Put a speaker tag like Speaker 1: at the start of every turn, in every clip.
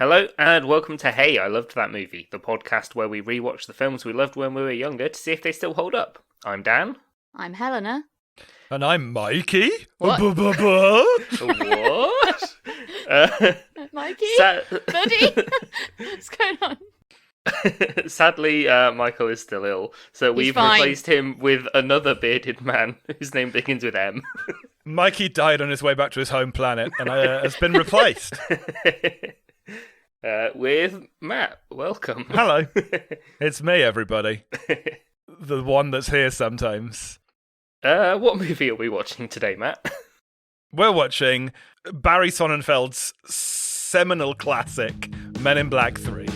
Speaker 1: Hello and welcome to Hey, I Loved That Movie, the podcast where we rewatch the films we loved when we were younger to see if they still hold up. I'm Dan.
Speaker 2: I'm Helena.
Speaker 3: And I'm Mikey.
Speaker 2: What?
Speaker 1: What?
Speaker 2: Mikey?
Speaker 1: Sa-
Speaker 2: Buddy? What's going on?
Speaker 1: Sadly, Michael is still ill, so we've
Speaker 2: fine.
Speaker 1: replaced him with another bearded man whose name begins with M.
Speaker 3: Mikey died on his way back to his home planet and has been replaced.
Speaker 1: With Matt. Welcome.
Speaker 3: Hello. It's me, everybody. The one that's here sometimes.
Speaker 1: What movie are we watching today, Matt?
Speaker 3: We're watching Barry Sonnenfeld's seminal classic, Men in Black 3.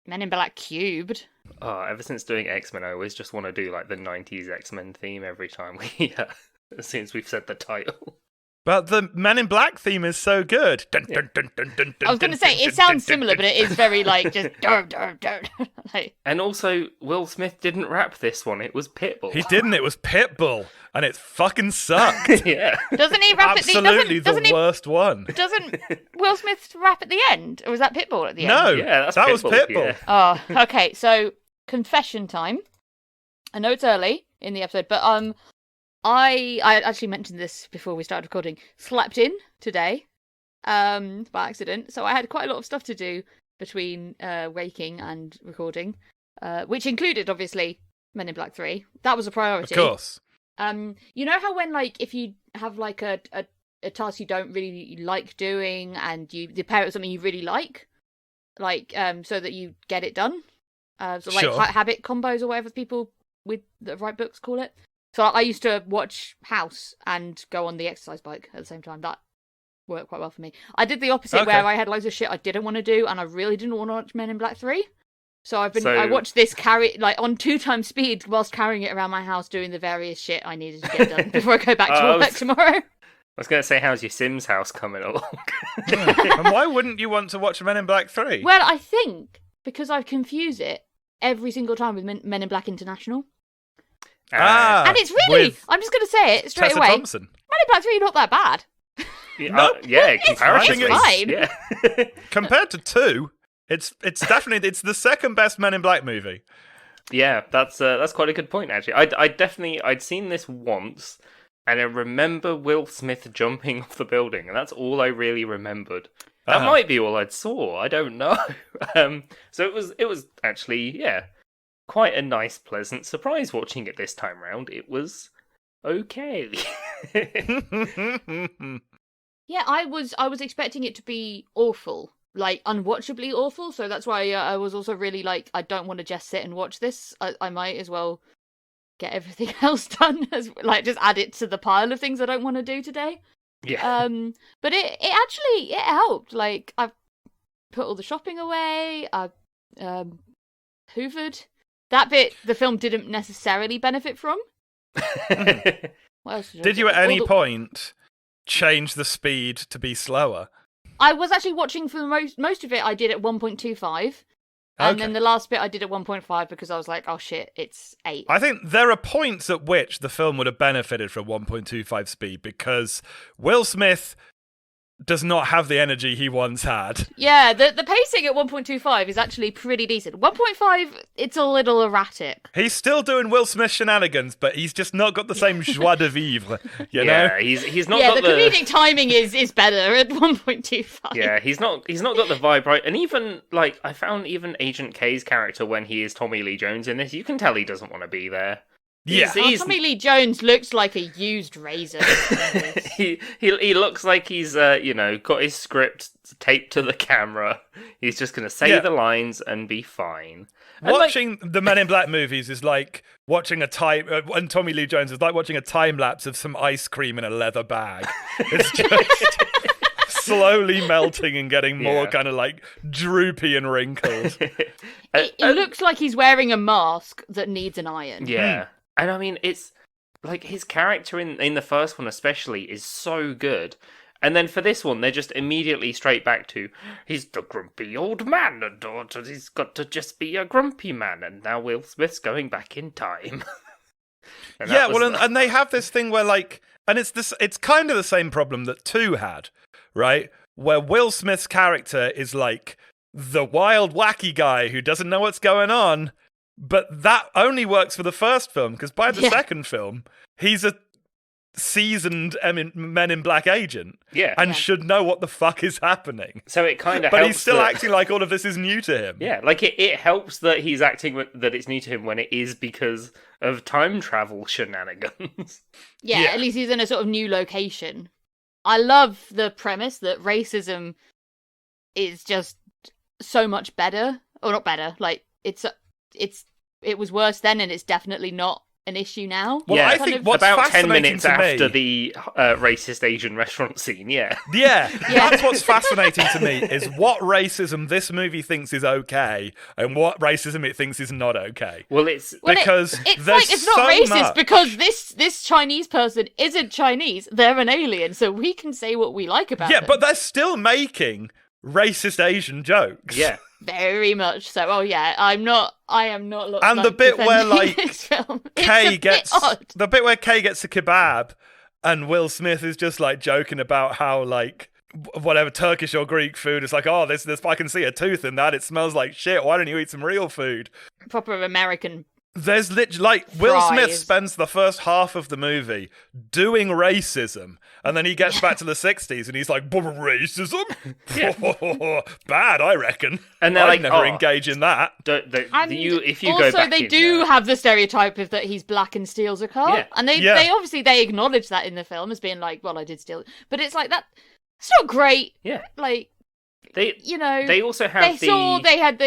Speaker 2: Men in Black Cubed.
Speaker 1: Oh, ever since doing X-Men, I always just want to do like the 90s X-Men theme every time we, as soon as we've said the title.
Speaker 3: But the Men in Black theme is so good.
Speaker 2: I was going to say, it sounds similar, but it is very like, just like,
Speaker 1: And also, Will Smith didn't rap this one, it was Pitbull.
Speaker 3: He didn't, it was Pitbull, and it fucking sucked.
Speaker 1: Yeah.
Speaker 2: doesn't he rap at the
Speaker 3: Absolutely
Speaker 2: doesn't
Speaker 3: the worst one.
Speaker 2: Doesn't Will Smith rap at the end? Or was that Pitbull at the end?
Speaker 3: No,
Speaker 1: Yeah, that's
Speaker 3: that was
Speaker 1: Pitbull,
Speaker 3: Pitbull.
Speaker 1: yeah.
Speaker 2: Oh, okay, so confession time. I know it's early in the episode, but I actually mentioned this before we started recording. Slept in today, by accident. So I had quite a lot of stuff to do between waking and recording, which included obviously Men in Black 3. That was a priority.
Speaker 3: Of course.
Speaker 2: You know how when like if you have like a task you don't really like doing and you pair it with something you really like so that you get it done. So like
Speaker 3: Sure.
Speaker 2: habit combos or whatever people with the right books call it. So I used to watch House and go on the exercise bike at the same time. That worked quite well for me. I did the opposite
Speaker 3: Okay.
Speaker 2: where I had loads of shit I didn't want to do and I really didn't want to watch Men in Black 3. So I
Speaker 1: So-
Speaker 2: watched this on 2x speed whilst carrying it around my house doing the various shit I needed to get done before I go back to
Speaker 1: I
Speaker 2: work
Speaker 1: was-
Speaker 2: tomorrow.
Speaker 1: I was going to say, how's your Sims house coming along?
Speaker 3: And why wouldn't you want to watch Men in Black 3?
Speaker 2: Well, I think because I confuse it every single time with Men in Black International. And it's really,
Speaker 3: with
Speaker 2: I'm just going to say it straight
Speaker 3: Tessa
Speaker 2: away,
Speaker 3: Thompson.
Speaker 2: Men in Black 3 not that bad.
Speaker 1: Yeah, comparatively.
Speaker 2: fine.
Speaker 1: Yeah.
Speaker 3: Compared to 2, it's definitely it's the second best Men in Black movie.
Speaker 1: Yeah, that's quite a good point, actually. I'd seen this once, and I remember Will Smith jumping off the building, and that's all I really remembered. That
Speaker 3: Uh-huh.
Speaker 1: might be all I'd saw. I don't know. So it was actually, yeah, quite a nice, pleasant surprise watching it this time round. It was okay.
Speaker 2: Yeah, I was expecting it to be awful, like unwatchably awful. So that's why I was also really like, I don't want to just sit and watch this. I might as well get everything else done, as like just add it to the pile of things I don't want to do today.
Speaker 1: Yeah.
Speaker 2: But it actually helped. Like I've put all the shopping away. I hoovered. That bit the film didn't necessarily benefit from. What else
Speaker 3: Did you at any
Speaker 2: All the-
Speaker 3: point change the speed to be slower?
Speaker 2: I was actually watching for the most of it. I did at 1.25, and then the last bit I did at 1.5 because I was like, "Oh shit, it's 8."
Speaker 3: I think there are points at which the film would have benefited from 1.25 speed because Will Smith does not have the energy he once had.
Speaker 2: Yeah, the pacing at 1.25 is actually pretty decent. 1.5, it's a little erratic.
Speaker 3: He's still doing Will Smith shenanigans, but he's just not got the same joie de vivre, you know?
Speaker 1: Yeah, he's not
Speaker 2: Yeah,
Speaker 1: got
Speaker 2: the comedic timing is better at 1.25.
Speaker 1: Yeah, he's not got the vibe right, and even like I found even Agent K's character when he is Tommy Lee Jones in this, you can tell he doesn't want to be there.
Speaker 3: Yeah.
Speaker 1: He's-
Speaker 2: Tommy Lee Jones looks like a used razor.
Speaker 1: he looks like he's got his script taped to the camera. He's just gonna say
Speaker 3: Yeah.
Speaker 1: the lines and be fine. And,
Speaker 3: Watching the Men in Black movies is like watching and Tommy Lee Jones is like watching a time lapse of some ice cream in a leather bag. It's just slowly melting and getting more
Speaker 1: Yeah.
Speaker 3: kind of like droopy and wrinkled.
Speaker 2: It looks like he's wearing a mask that needs an iron.
Speaker 1: yeah, and I mean it's like his character in the first one especially is so good. And then for this one, they're just immediately straight back to, he's the grumpy old man, and he's got to just be a grumpy man, and now Will Smith's going back in time. And
Speaker 3: Yeah,
Speaker 1: that was
Speaker 3: well, and they have this thing where, like, and it's kind of the same problem that 2 had, right? Where Will Smith's character is like the wild, wacky guy who doesn't know what's going on, but that only works for the first film, because by the second film, he's a seasoned Men in Black agent and should know what the fuck is happening.
Speaker 1: So it kind of
Speaker 3: but
Speaker 1: helps
Speaker 3: he's still
Speaker 1: that,
Speaker 3: acting like all of this is new to him.
Speaker 1: Yeah, like it helps that he's acting that it's new to him when it is because of time travel shenanigans.
Speaker 2: Yeah, at least he's in a sort of new location. I love the premise that racism is just so much better, or not better, like it was worse then and it's definitely not an issue now.
Speaker 3: Well, I think what's
Speaker 1: about 10
Speaker 3: fascinating
Speaker 1: minutes
Speaker 3: to me,
Speaker 1: after the racist Asian restaurant scene,
Speaker 3: yeah, that's what's fascinating to me is what racism this movie thinks is okay and what racism it thinks is not okay.
Speaker 1: Well, it's
Speaker 3: because
Speaker 2: it's
Speaker 3: there's
Speaker 2: like it's not
Speaker 3: so
Speaker 2: racist
Speaker 3: much.
Speaker 2: because this Chinese person isn't Chinese; they're an alien, so we can say what we like about them.
Speaker 3: Yeah, but they're still making racist Asian jokes.
Speaker 1: Yeah.
Speaker 2: Very much so. Oh yeah, I am not.
Speaker 3: And the bit where
Speaker 2: defending this film.
Speaker 3: Kay
Speaker 2: It's a bit odd.
Speaker 3: where Kay gets a kebab, and Will Smith is just like joking about how like whatever Turkish or Greek food is like, oh, this I can see a tooth in that. It smells like shit. Why don't you eat some real food?
Speaker 2: Proper American.
Speaker 3: There's literally like Will Smith
Speaker 2: Fries.
Speaker 3: spends the first half of the movie doing racism, and then he gets back to the 60s and he's like, racism? Bad, I reckon.
Speaker 1: And they're
Speaker 3: I'd
Speaker 1: like,
Speaker 3: never engage in that.
Speaker 1: If you
Speaker 2: also,
Speaker 1: go back
Speaker 2: they
Speaker 1: in
Speaker 2: do
Speaker 1: there-
Speaker 2: have the stereotype of that he's black and steals a car,
Speaker 1: Yeah.
Speaker 2: and they obviously they acknowledge that in the film as being like, well, I did steal it, but it's like that. It's not great.
Speaker 1: Yeah.
Speaker 2: Like,
Speaker 1: They
Speaker 2: they
Speaker 1: also have
Speaker 2: they had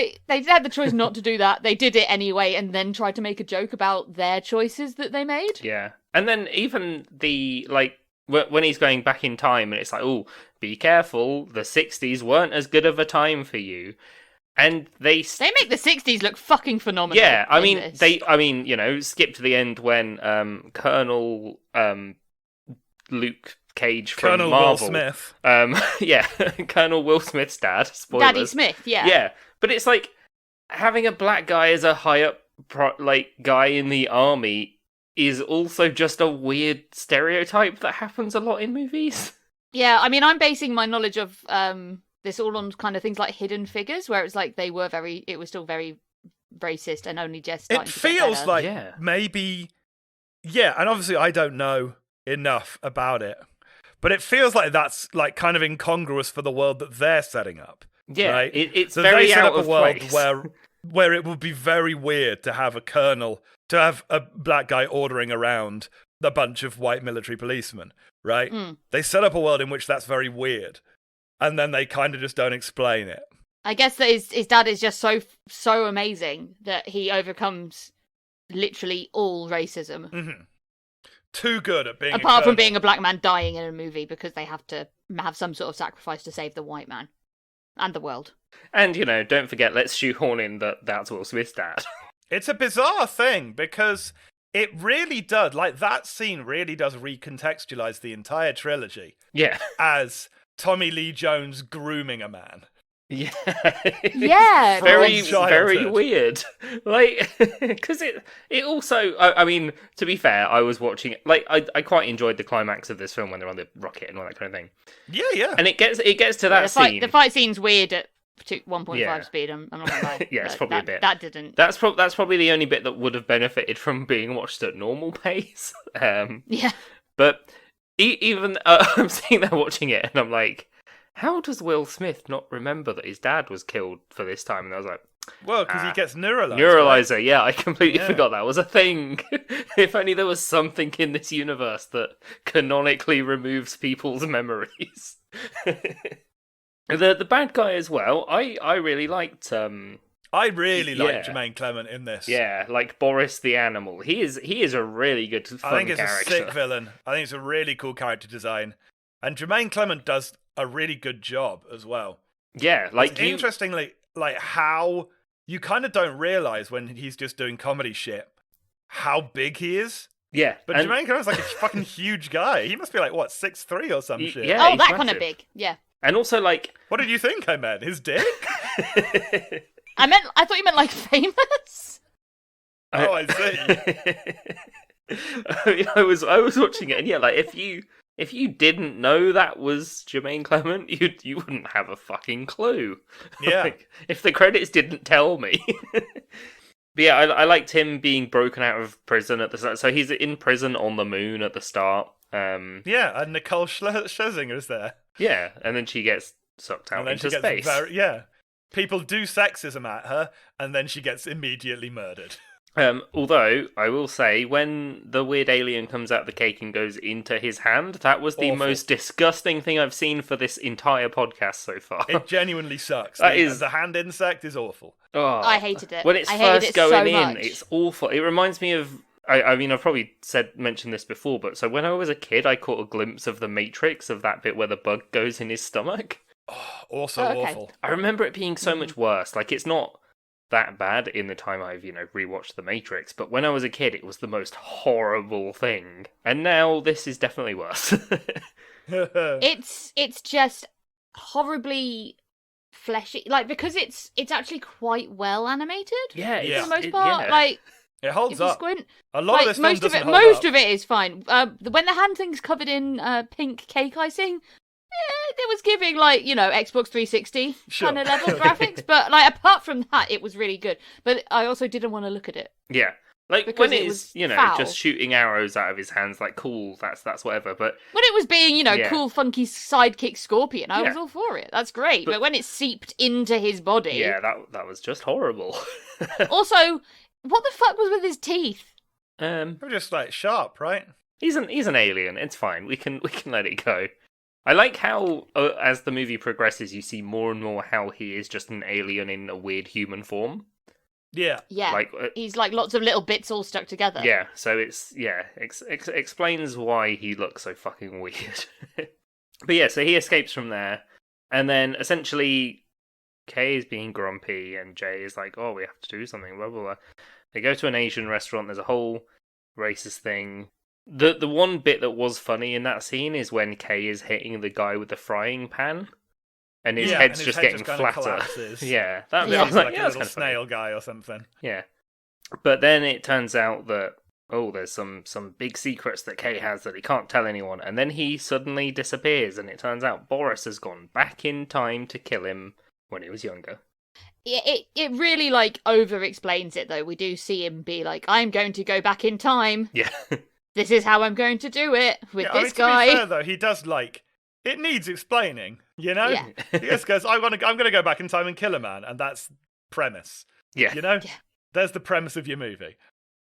Speaker 2: the choice not to do that. They did it anyway, and then tried to make a joke about their choices that they made.
Speaker 1: Yeah. And then even when he's going back in time and it's like, oh, be careful, the 60s weren't as good of a time for you. And they
Speaker 2: make the 60s look fucking phenomenal.
Speaker 1: Yeah, I mean,
Speaker 2: this.
Speaker 1: skip to the end when Colonel Luke Cage from
Speaker 3: Colonel
Speaker 1: Marvel.
Speaker 3: Will Smith.
Speaker 1: Colonel Will Smith's dad. Spoilers.
Speaker 2: Daddy Smith, yeah.
Speaker 1: Yeah, but it's like having a black guy as a high up guy in the army is also just a weird stereotype that happens a lot in movies.
Speaker 2: Yeah, I mean, I'm basing my knowledge of this all on kind of things like Hidden Figures, where it's like it was still very racist and only just starting
Speaker 3: It
Speaker 2: to get
Speaker 3: feels
Speaker 2: better.
Speaker 3: like maybe, and obviously I don't know enough about it, but it feels like that's like kind of incongruous for the world that they're setting up.
Speaker 1: Yeah,
Speaker 3: right?
Speaker 1: It's
Speaker 3: so
Speaker 1: very
Speaker 3: they set
Speaker 1: out
Speaker 3: up
Speaker 1: of
Speaker 3: a world
Speaker 1: place.
Speaker 3: where it would be very weird to have a black guy ordering around a bunch of white military policemen, right? They set up a world in which that's very weird, and then they kind of just don't explain it.
Speaker 2: I guess that his dad is just so amazing that he overcomes literally all racism.
Speaker 3: Mm-hmm. Too good at being
Speaker 2: Apart from being a black man dying in a movie because they have to have some sort of sacrifice to save the white man and the world.
Speaker 1: And, don't forget, let's shoehorn in that's Will Smith's dad.
Speaker 3: It's a bizarre thing because it really does, like that scene really does recontextualize the entire trilogy.
Speaker 1: Yeah.
Speaker 3: As Tommy Lee Jones grooming a man.
Speaker 1: Yeah.
Speaker 2: Yeah.
Speaker 1: very,
Speaker 3: From
Speaker 1: very
Speaker 3: childhood.
Speaker 1: weird. Like, because it also, I mean, to be fair, I was watching it, like, I quite enjoyed the climax of this film when they're on the rocket and all that kind of thing.
Speaker 3: Yeah.
Speaker 1: And it gets to that scene.
Speaker 2: The fight scene's weird at 1.5
Speaker 1: Yeah.
Speaker 2: speed, I'm not gonna lie.
Speaker 1: Yeah, it's probably a bit.
Speaker 2: That didn't.
Speaker 1: That's probably the only bit that would have benefited from being watched at normal pace.
Speaker 2: Yeah.
Speaker 1: But even I'm sitting there watching it, and I'm like, how does Will Smith not remember that his dad was killed for this time? And I was like,
Speaker 3: Well, because he gets neuralized.
Speaker 1: Neuralizer, yeah, I completely
Speaker 3: Yeah.
Speaker 1: forgot that was a thing. If only there was something in this universe that canonically removes people's memories. The bad guy as well, I really liked.
Speaker 3: I really like
Speaker 1: Yeah.
Speaker 3: Jermaine Clement in this.
Speaker 1: Yeah, like Boris the animal. He is a really good fun
Speaker 3: I think it's
Speaker 1: character.
Speaker 3: a sick villain. I think it's a really cool character design. And Jermaine Clement does a really good job as well.
Speaker 1: Yeah, like
Speaker 3: Interestingly, like how you kind of don't realize when he's just doing comedy shit how big he is
Speaker 1: Yeah,
Speaker 3: But Jermaine Clement's like a fucking huge guy. He must be like, what, 6'3" or some shit?
Speaker 1: yeah.
Speaker 2: Oh,
Speaker 1: he's
Speaker 2: that kind of
Speaker 1: massive.
Speaker 2: big. Yeah.
Speaker 1: And also, like,
Speaker 3: What did you think I meant? His dick?
Speaker 2: I thought you meant like famous.
Speaker 3: Oh, I see.
Speaker 1: I was watching it, and yeah, like if you didn't know that was Jermaine Clement, you wouldn't have a fucking clue.
Speaker 3: Yeah.
Speaker 1: Like, if the credits didn't tell me. But yeah, I liked him being broken out of prison at the start. So he's in prison on the moon at the start.
Speaker 3: Yeah, and Nicole Scherzinger's there.
Speaker 1: Yeah, and then she gets sucked out
Speaker 3: And then
Speaker 1: into
Speaker 3: she gets
Speaker 1: space.
Speaker 3: yeah. People do sexism at her, and then she gets immediately murdered.
Speaker 1: Although, I will say, when the weird alien comes out of the cake and goes into his hand, that was the
Speaker 3: Awful.
Speaker 1: most disgusting thing I've seen for this entire podcast so far.
Speaker 3: It genuinely sucks.
Speaker 1: That is-
Speaker 3: The hand insect is awful.
Speaker 1: Oh.
Speaker 2: I hated it.
Speaker 1: When it's
Speaker 2: I hated
Speaker 1: first
Speaker 2: it
Speaker 1: going
Speaker 2: so
Speaker 1: in,
Speaker 2: much.
Speaker 1: it's awful. It reminds me of... I mean, I've probably mentioned this before, but so when I was a kid, I caught a glimpse of the Matrix, of that bit where the bug goes in his stomach.
Speaker 3: Oh, also
Speaker 2: Oh, okay.
Speaker 3: awful.
Speaker 1: I remember it being so much worse. Like, it's not that bad in the time I've, rewatched The Matrix, but when I was a kid, it was the most horrible thing. And now this is definitely worse.
Speaker 2: It's just horribly fleshy, like, because it's actually quite well animated
Speaker 1: Yeah,
Speaker 3: Yeah.
Speaker 2: for the most part. Like,
Speaker 3: It holds
Speaker 2: if you
Speaker 3: up.
Speaker 2: squint,
Speaker 3: A lot of
Speaker 2: like
Speaker 3: this film
Speaker 2: most of
Speaker 3: doesn't
Speaker 2: it,
Speaker 3: hold
Speaker 2: most
Speaker 3: up.
Speaker 2: of it is fine. When the hand thing's covered in pink cake icing, it was giving like Xbox 360
Speaker 3: Sure.
Speaker 2: kind of level graphics. But like apart from that, it was really good. But I also didn't want to look at it.
Speaker 1: yeah. Like,
Speaker 2: Because
Speaker 1: when
Speaker 2: it
Speaker 1: it's,
Speaker 2: was foul.
Speaker 1: just shooting arrows out of his hands, like, cool, that's whatever, but...
Speaker 2: When it was being,
Speaker 1: Yeah.
Speaker 2: cool, funky sidekick scorpion, I was
Speaker 1: Yeah.
Speaker 2: all for it. That's great.
Speaker 1: But-
Speaker 2: But when it seeped into his body,
Speaker 1: Yeah, that was just horrible.
Speaker 2: also, what the fuck was with his teeth?
Speaker 3: They're just like sharp, right?
Speaker 1: He's an alien. It's fine. We can let it go. I like how as the movie progresses, you see more and more how he is just an alien in a weird human form.
Speaker 3: Yeah.
Speaker 2: Yeah,
Speaker 1: Like
Speaker 2: he's like lots of little bits all stuck together.
Speaker 1: yeah. So it's explains why he looks so fucking weird. But yeah, so he escapes from there, and then essentially Kay is being grumpy, and Jay is like, "Oh, we have to do something." Blah blah blah. They go to an Asian restaurant. There's a whole racist thing. The one bit that was funny in that scene is when Kay is hitting the guy with the frying pan, and his
Speaker 3: Yeah,
Speaker 1: head's
Speaker 3: and his
Speaker 1: just
Speaker 3: head
Speaker 1: getting
Speaker 3: just kinda
Speaker 1: flatter.
Speaker 3: collapses.
Speaker 1: Yeah, that bit
Speaker 2: Yeah.
Speaker 1: I was like,
Speaker 3: like
Speaker 1: yeah,
Speaker 3: a
Speaker 1: that's
Speaker 3: little
Speaker 1: kind of funny.
Speaker 3: snail guy or something.
Speaker 1: Yeah, but then it turns out that there's some big secrets that Kay has that he can't tell anyone, and then he suddenly disappears, and it turns out Boris has gone back in time to kill him when he was younger.
Speaker 2: It really like over explains it though. We do see him be like, I'm going to go back in time.
Speaker 1: Yeah,
Speaker 2: This is how I'm going to do it with
Speaker 3: Yeah, I mean,
Speaker 2: this
Speaker 3: to be
Speaker 2: guy.
Speaker 3: fair, though, he does like it needs explaining.
Speaker 2: Yeah.
Speaker 3: He just goes, I'm gonna go back in time and kill a man, and that's premise.
Speaker 1: yeah.
Speaker 3: Yeah.
Speaker 2: Yeah.
Speaker 3: There's the premise of your movie.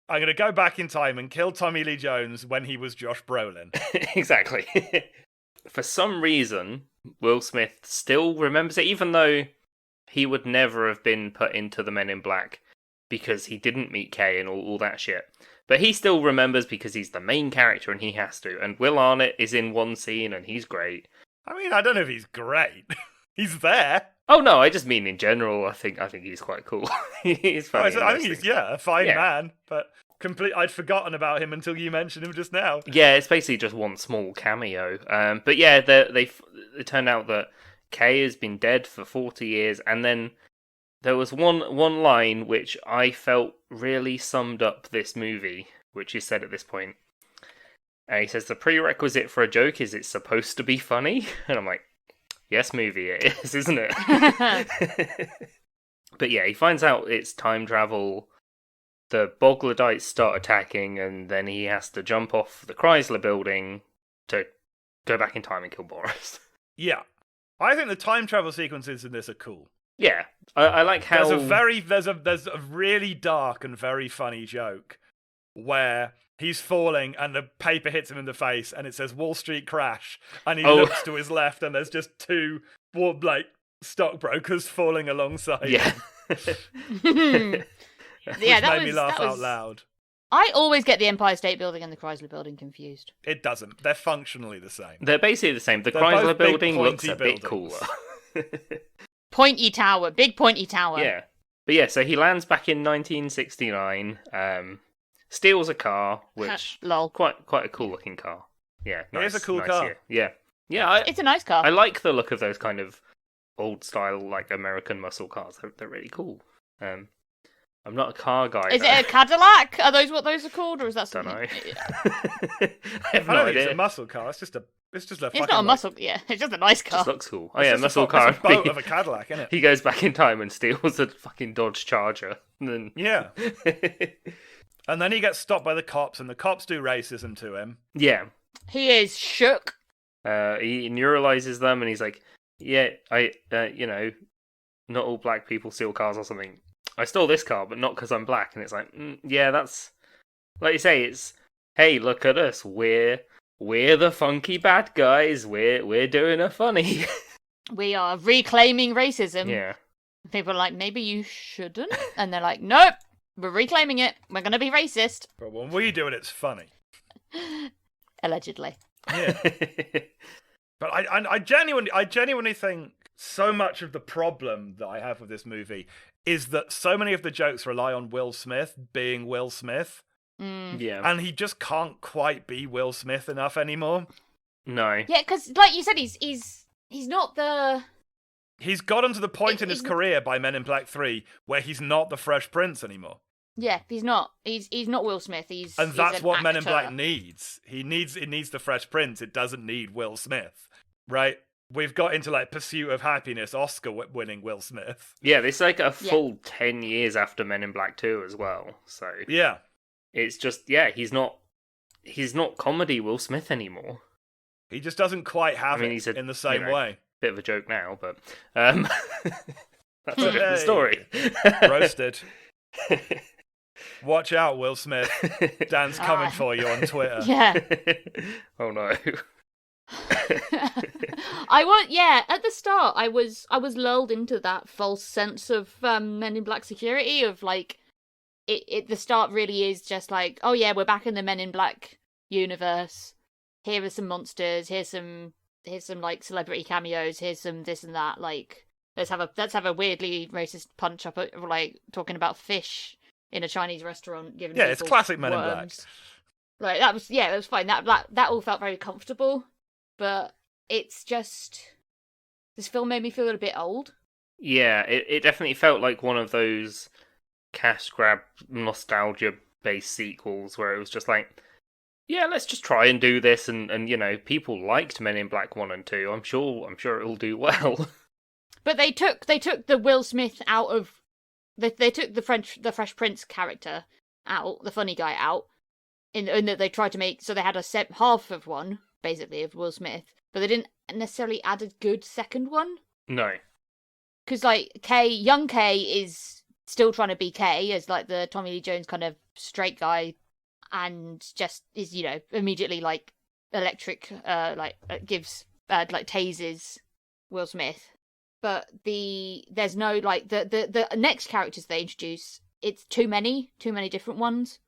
Speaker 3: I'm gonna go back in time and kill Tommy Lee Jones when he was Josh Brolin.
Speaker 1: Exactly. For some reason, Will Smith still remembers it, even though he would never have been put into the Men in Black because he didn't meet Kay and all that shit. But he still remembers because he's the main character and he has to. And Will Arnett is in one scene and he's great.
Speaker 3: I mean, I don't know if he's great. He's there.
Speaker 1: Oh no, I just mean in general. I think he's quite cool. He's
Speaker 3: Oh,
Speaker 1: funny. in
Speaker 3: I
Speaker 1: those
Speaker 3: think he's
Speaker 1: things.
Speaker 3: a fine
Speaker 1: Yeah.
Speaker 3: man, but I'd forgotten about him until you mentioned him just now.
Speaker 1: Yeah, it's basically just one small cameo. But yeah, it turned out that Kay has been dead for 40 years, and then there was one line which I felt really summed up this movie, which is said at this point. And he says the prerequisite for a joke is it's supposed to be funny, and I'm like, yes, movie, it is, isn't it? But yeah, he finds out it's time travel. The Boglodites start attacking, and then he has to jump off the Chrysler building to go back in time and kill Boris.
Speaker 3: Yeah. I think the time travel sequences in this are cool.
Speaker 1: Yeah, I like how
Speaker 3: There's a really dark and very funny joke where he's falling and the paper hits him in the face and it says Wall Street crash and he looks to his left and there's just two stockbrokers falling alongside
Speaker 1: yeah.
Speaker 3: him.
Speaker 2: Yeah,
Speaker 3: Which
Speaker 2: that
Speaker 3: made me
Speaker 2: was
Speaker 3: laugh
Speaker 2: that
Speaker 3: out
Speaker 2: was.
Speaker 3: loud.
Speaker 2: I always get the Empire State Building and the Chrysler Building confused.
Speaker 3: It doesn't. They're functionally the same.
Speaker 1: They're basically the same. The
Speaker 3: They're both
Speaker 1: Chrysler
Speaker 3: big,
Speaker 1: building looks a
Speaker 3: pointy
Speaker 1: bit
Speaker 3: buildings.
Speaker 1: cooler.
Speaker 2: Pointy tower, big pointy tower.
Speaker 1: Yeah. But yeah, so he lands back in 1969. steals a car, which
Speaker 2: Lol.
Speaker 1: quite a cool looking car. Yeah,
Speaker 3: It is
Speaker 1: nice,
Speaker 3: a cool
Speaker 1: nice,
Speaker 3: car.
Speaker 1: Yeah.
Speaker 2: It's a nice car.
Speaker 1: I like the look of those kind of old style like American muscle cars. They're really cool. I'm not a car guy.
Speaker 2: Is
Speaker 1: though.
Speaker 2: it a Cadillac? Are those what those are called, or is that
Speaker 1: Don't
Speaker 2: something?
Speaker 1: know. I have
Speaker 3: I
Speaker 1: no
Speaker 3: don't think it's
Speaker 1: idea.
Speaker 3: a muscle car. It's just a fucking,
Speaker 2: It's not a muscle. Yeah, it's just a nice car.
Speaker 1: Just looks cool. Oh
Speaker 3: it's
Speaker 1: yeah,
Speaker 3: just
Speaker 1: muscle
Speaker 3: a
Speaker 1: car.
Speaker 3: It's a boat of a Cadillac, isn't it?
Speaker 1: He goes back in time and steals a fucking Dodge Charger. And then
Speaker 3: Yeah. And then he gets stopped by the cops, and the cops do racism to him.
Speaker 1: yeah,
Speaker 2: He is shook.
Speaker 1: he neuralizes them, and he's like, "Yeah, not all black people steal cars or something. I stole this car, but not because I'm black." And it's like, yeah, that's like you say. It's hey, look at us. We're the funky bad guys. We're doing a funny.
Speaker 2: We are reclaiming racism.
Speaker 1: Yeah.
Speaker 2: People are like, maybe you shouldn't, and they're like, nope, we're reclaiming it. We're gonna be racist.
Speaker 3: But when we do it, it's funny.
Speaker 2: Allegedly.
Speaker 3: Yeah. But I genuinely think so much of the problem that I have with this movie is that so many of the jokes rely on Will Smith being Will Smith,
Speaker 1: Yeah.
Speaker 3: and he just can't quite be Will Smith enough anymore.
Speaker 1: No.
Speaker 2: Yeah, because like you said, he's not the.
Speaker 3: He's gotten to the point in his
Speaker 2: He's-
Speaker 3: career by Men in Black 3 where he's not the Fresh Prince anymore.
Speaker 2: Yeah, he's not. He's not Will Smith. He's
Speaker 3: And
Speaker 2: he's
Speaker 3: that's
Speaker 2: an
Speaker 3: what Men in
Speaker 2: actor.
Speaker 3: Black needs. It needs the Fresh Prince. It doesn't need Will Smith, right? We've got into like Pursuit of Happiness, Oscar-winning Will Smith.
Speaker 1: Yeah, this is like a full 10 years after Men in Black 2 as well. So
Speaker 3: Yeah,
Speaker 1: it's just he's not comedy Will Smith anymore.
Speaker 3: he just doesn't quite have
Speaker 1: I mean,
Speaker 3: it
Speaker 1: he's a-
Speaker 3: in the same
Speaker 1: you know,
Speaker 3: way.
Speaker 1: Bit of a joke now, but that's a different
Speaker 3: Hey.
Speaker 1: story.
Speaker 3: Roasted. Watch out, Will Smith. Dan's coming
Speaker 2: Ah.
Speaker 3: for you on Twitter.
Speaker 2: Yeah.
Speaker 1: Oh no.
Speaker 2: At the start, I was lulled into that false sense of Men in Black security of like, it. The start really is just like, oh yeah, we're back in the Men in Black universe. Here are some monsters. Here's some like celebrity cameos. Here's some this and that. Like, let's have a weirdly racist punch up at, like talking about fish in a Chinese restaurant. Giving
Speaker 3: Yeah, it's
Speaker 2: people
Speaker 3: classic Men in Black.
Speaker 2: worms. Like that was fine. That all felt very comfortable, but it's just this film made me feel a bit old.
Speaker 1: Yeah, it definitely felt like one of those cash grab nostalgia based sequels where it was just like, yeah, let's just try and do this, and you know, people liked Men in Black 1 and 2. I'm sure it'll do well.
Speaker 2: But they took the Will Smith out of they took the Fresh Prince character out, the funny guy out, in that they tried to make so they had half of one basically of Will Smith, but they didn't necessarily add a good second one.
Speaker 1: No.
Speaker 2: Because like young K is still trying to be K as like the Tommy Lee Jones kind of straight guy, and just is immediately like electric, gives like tases Will Smith. But there's no like the next characters they introduce. It's too many different ones.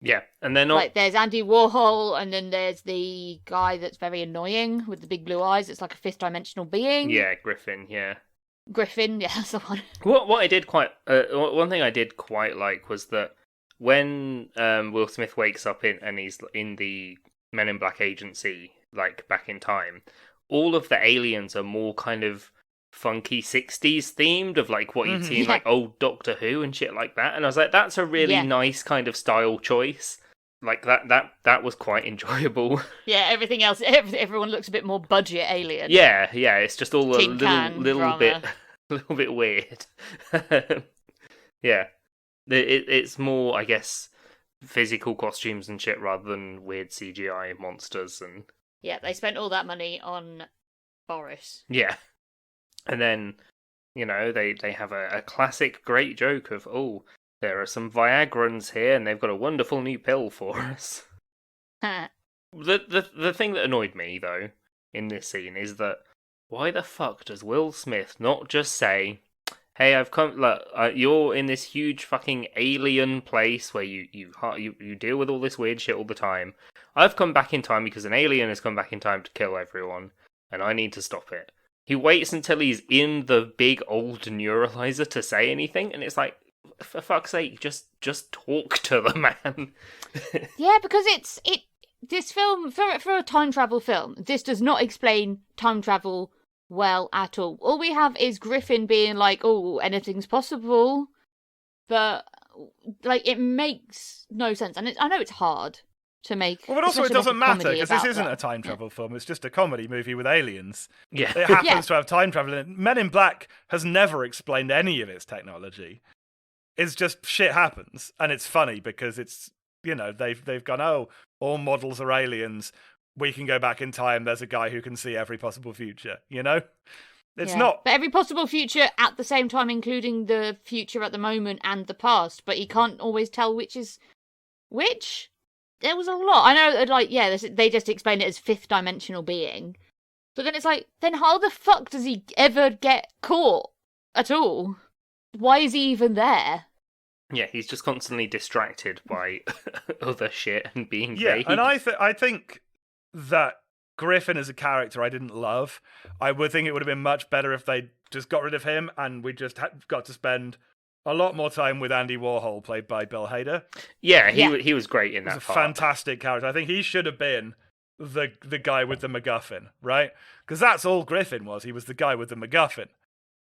Speaker 1: Yeah, and they're not
Speaker 2: Like there's Andy Warhol, and then there's the guy that's very annoying with the big blue eyes. It's like a fifth dimensional being.
Speaker 1: Yeah, Griffin, yeah.
Speaker 2: Griffin, yeah, that's the one.
Speaker 1: What I did one thing I did quite like was that when Will Smith wakes up and he's in the Men in Black agency, like back in time, all of the aliens are more kind of funky 60s themed of like what you'd see in
Speaker 2: Yeah.
Speaker 1: like old Doctor Who and shit like that, and I was like, that's a really
Speaker 2: Yeah.
Speaker 1: nice kind of style choice. Like that was quite enjoyable.
Speaker 2: Yeah, everything else, everyone looks a bit more budget alien.
Speaker 1: Yeah, it's just all a
Speaker 2: Tin can
Speaker 1: little
Speaker 2: drama.
Speaker 1: bit weird. Yeah, it's more, I guess, physical costumes and shit rather than weird CGI monsters and
Speaker 2: Yeah, they spent all that money on Boris.
Speaker 1: yeah. And then, they have a classic great joke of, oh, there are some Viagrans here and they've got a wonderful new pill for us. The thing that annoyed me, though, in this scene is that why the fuck does Will Smith not just say, hey, I've come, look, you're in this huge fucking alien place where you deal with all this weird shit all the time. I've come back in time because an alien has come back in time to kill everyone, and I need to stop it. He waits until he's in the big old neuralizer to say anything, and it's like, for fuck's sake, just talk to the man.
Speaker 2: Yeah, because this film for a time travel film, this does not explain time travel well at all. All we have is Griffin being like, "Oh, anything's possible," but like it makes no sense, and I know it's hard to make.
Speaker 3: Well, but also it
Speaker 2: especially
Speaker 3: doesn't
Speaker 2: make a
Speaker 3: matter
Speaker 2: comedy
Speaker 3: because this
Speaker 2: about
Speaker 3: isn't
Speaker 2: that.
Speaker 3: a time travel film. It's just a comedy movie with aliens.
Speaker 1: Yeah.
Speaker 3: It happens
Speaker 2: Yeah.
Speaker 3: to have time travel in it. Men in Black has never explained any of its technology. It's just shit happens, and it's funny because it's, you know, they've gone, oh, all models are aliens. We can go back in time. There's a guy who can see every possible future. You know, it's
Speaker 2: Yeah.
Speaker 3: not.
Speaker 2: But every possible future at the same time, including the future at the moment and the past. But he can't always tell which is which. There was a lot. I know, like, yeah, they just explain it as fifth dimensional being. But then it's like, then how the fuck does he ever get caught at all? Why is he even there?
Speaker 1: Yeah, he's just constantly distracted by other shit and being
Speaker 3: Yeah,
Speaker 1: vague.
Speaker 3: and I think that Griffin as a character I didn't love. I would think it would have been much better if they just got rid of him and we just got to spend a lot more time with Andy Warhol, played by Bill Hader.
Speaker 1: Yeah,
Speaker 2: Yeah.
Speaker 1: he was great in
Speaker 3: He's
Speaker 1: that
Speaker 3: a
Speaker 1: part.
Speaker 3: fantastic character. I think he should have been the guy with the MacGuffin, right? Because that's all Griffin was. He was the guy with the MacGuffin.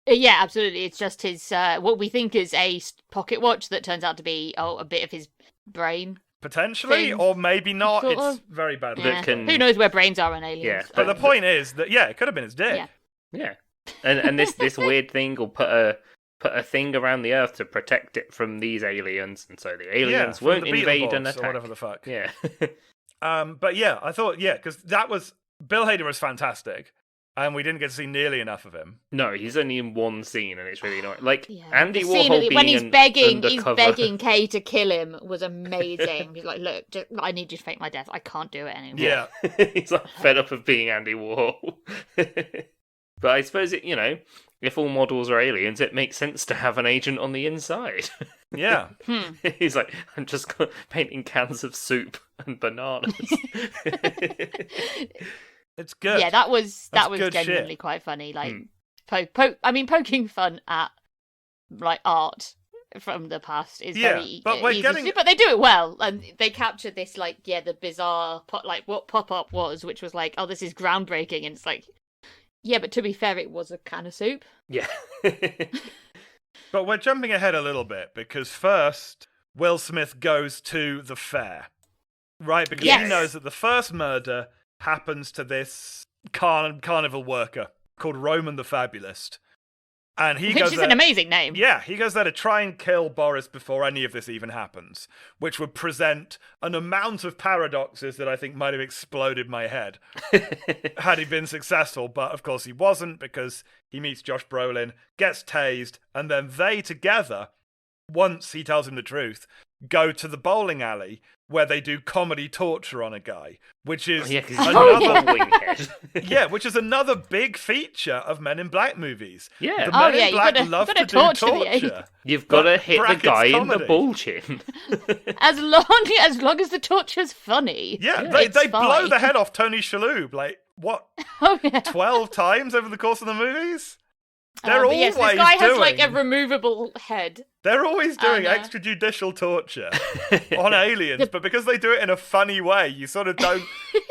Speaker 2: Yeah, absolutely. It's just his, what we think is a pocket watch that turns out to be, a bit of his brain.
Speaker 3: Potentially,
Speaker 2: Thing.
Speaker 3: or maybe not.
Speaker 2: Sort
Speaker 3: It's
Speaker 2: of.
Speaker 3: very bad.
Speaker 1: That can-
Speaker 2: Who knows where brains are on aliens?
Speaker 1: Yeah,
Speaker 3: But the point is that, yeah, it could have been his dick.
Speaker 2: Yeah.
Speaker 1: Yeah, and this weird thing will put a thing around the Earth to protect it from these aliens, and so the aliens
Speaker 3: from
Speaker 1: won't
Speaker 3: the
Speaker 1: invade and
Speaker 3: Beetleborgs
Speaker 1: attack.
Speaker 3: or whatever the fuck.
Speaker 1: Yeah,
Speaker 3: But yeah, I thought, yeah, because that was Bill Hader was fantastic, and we didn't get to see nearly enough of him.
Speaker 1: no, he's only in one scene, and it's really annoying. Like
Speaker 2: Yeah.
Speaker 1: Andy
Speaker 2: The scene
Speaker 1: Warhol being
Speaker 2: when he's begging,
Speaker 1: undercover.
Speaker 2: he's begging Kay to kill him was amazing. He's like, "Look, I need you to fake my death. I can't do it anymore."
Speaker 3: Yeah,
Speaker 1: He's like fed up of being Andy Warhol. But I suppose if all models are aliens, it makes sense to have an agent on the inside.
Speaker 3: yeah.
Speaker 1: He's like, I'm just painting cans of soup and bananas.
Speaker 3: It's good.
Speaker 2: Yeah, that was
Speaker 3: That's good
Speaker 2: genuinely
Speaker 3: shit.
Speaker 2: quite funny. Like,
Speaker 1: Hmm.
Speaker 2: poking fun at like art from the past is
Speaker 3: Yeah,
Speaker 2: very
Speaker 3: but we're
Speaker 2: easy
Speaker 3: getting-
Speaker 2: to do, but they do it well, and they capture this like the bizarre what pop up was, which was like, oh, this is groundbreaking, and it's like, yeah, but to be fair, it was a can of soup.
Speaker 1: Yeah.
Speaker 3: But we're jumping ahead a little bit because first, Will Smith goes to the fair, right? Because he
Speaker 2: Yes.
Speaker 3: knows that the first murder happens to this carnival worker called Roman the Fabulist. And he
Speaker 2: Which
Speaker 3: goes
Speaker 2: is
Speaker 3: there,
Speaker 2: an amazing name.
Speaker 3: Yeah, he goes there to try and kill Boris before any of this even happens, which would present an amount of paradoxes that I think might have exploded my head had he been successful. But of course he wasn't, because he meets Josh Brolin, gets tased, and then they together, once he tells him the truth, go to the bowling alley where they do comedy torture on a guy, which is
Speaker 1: Yeah, because
Speaker 3: another
Speaker 1: he's a bowling head.
Speaker 3: yeah, which is another big feature of Men in Black movies.
Speaker 1: Yeah.
Speaker 3: The
Speaker 2: Oh,
Speaker 3: Men
Speaker 2: yeah,
Speaker 3: in
Speaker 2: you
Speaker 3: Black
Speaker 2: gotta-
Speaker 3: love
Speaker 2: gotta
Speaker 3: to do
Speaker 2: torture the ape.
Speaker 3: torture.
Speaker 1: You've got to
Speaker 3: But
Speaker 1: hit the
Speaker 3: brackets
Speaker 1: guy in
Speaker 3: comedy.
Speaker 1: the ball chin.
Speaker 2: As long as the torture's funny.
Speaker 3: Yeah,
Speaker 1: Yeah,
Speaker 3: they
Speaker 2: it's
Speaker 3: blow
Speaker 2: fine.
Speaker 3: the head off Tony Shalhoub, like, what,
Speaker 2: Oh yeah.
Speaker 3: 12 times over the course of the movies? They're
Speaker 2: But
Speaker 3: always
Speaker 2: yes, this guy has like a
Speaker 3: doing-
Speaker 2: removable head.
Speaker 3: They're always doing
Speaker 2: And,
Speaker 3: extrajudicial torture on aliens, but because they do it in a funny way, you sort of don't...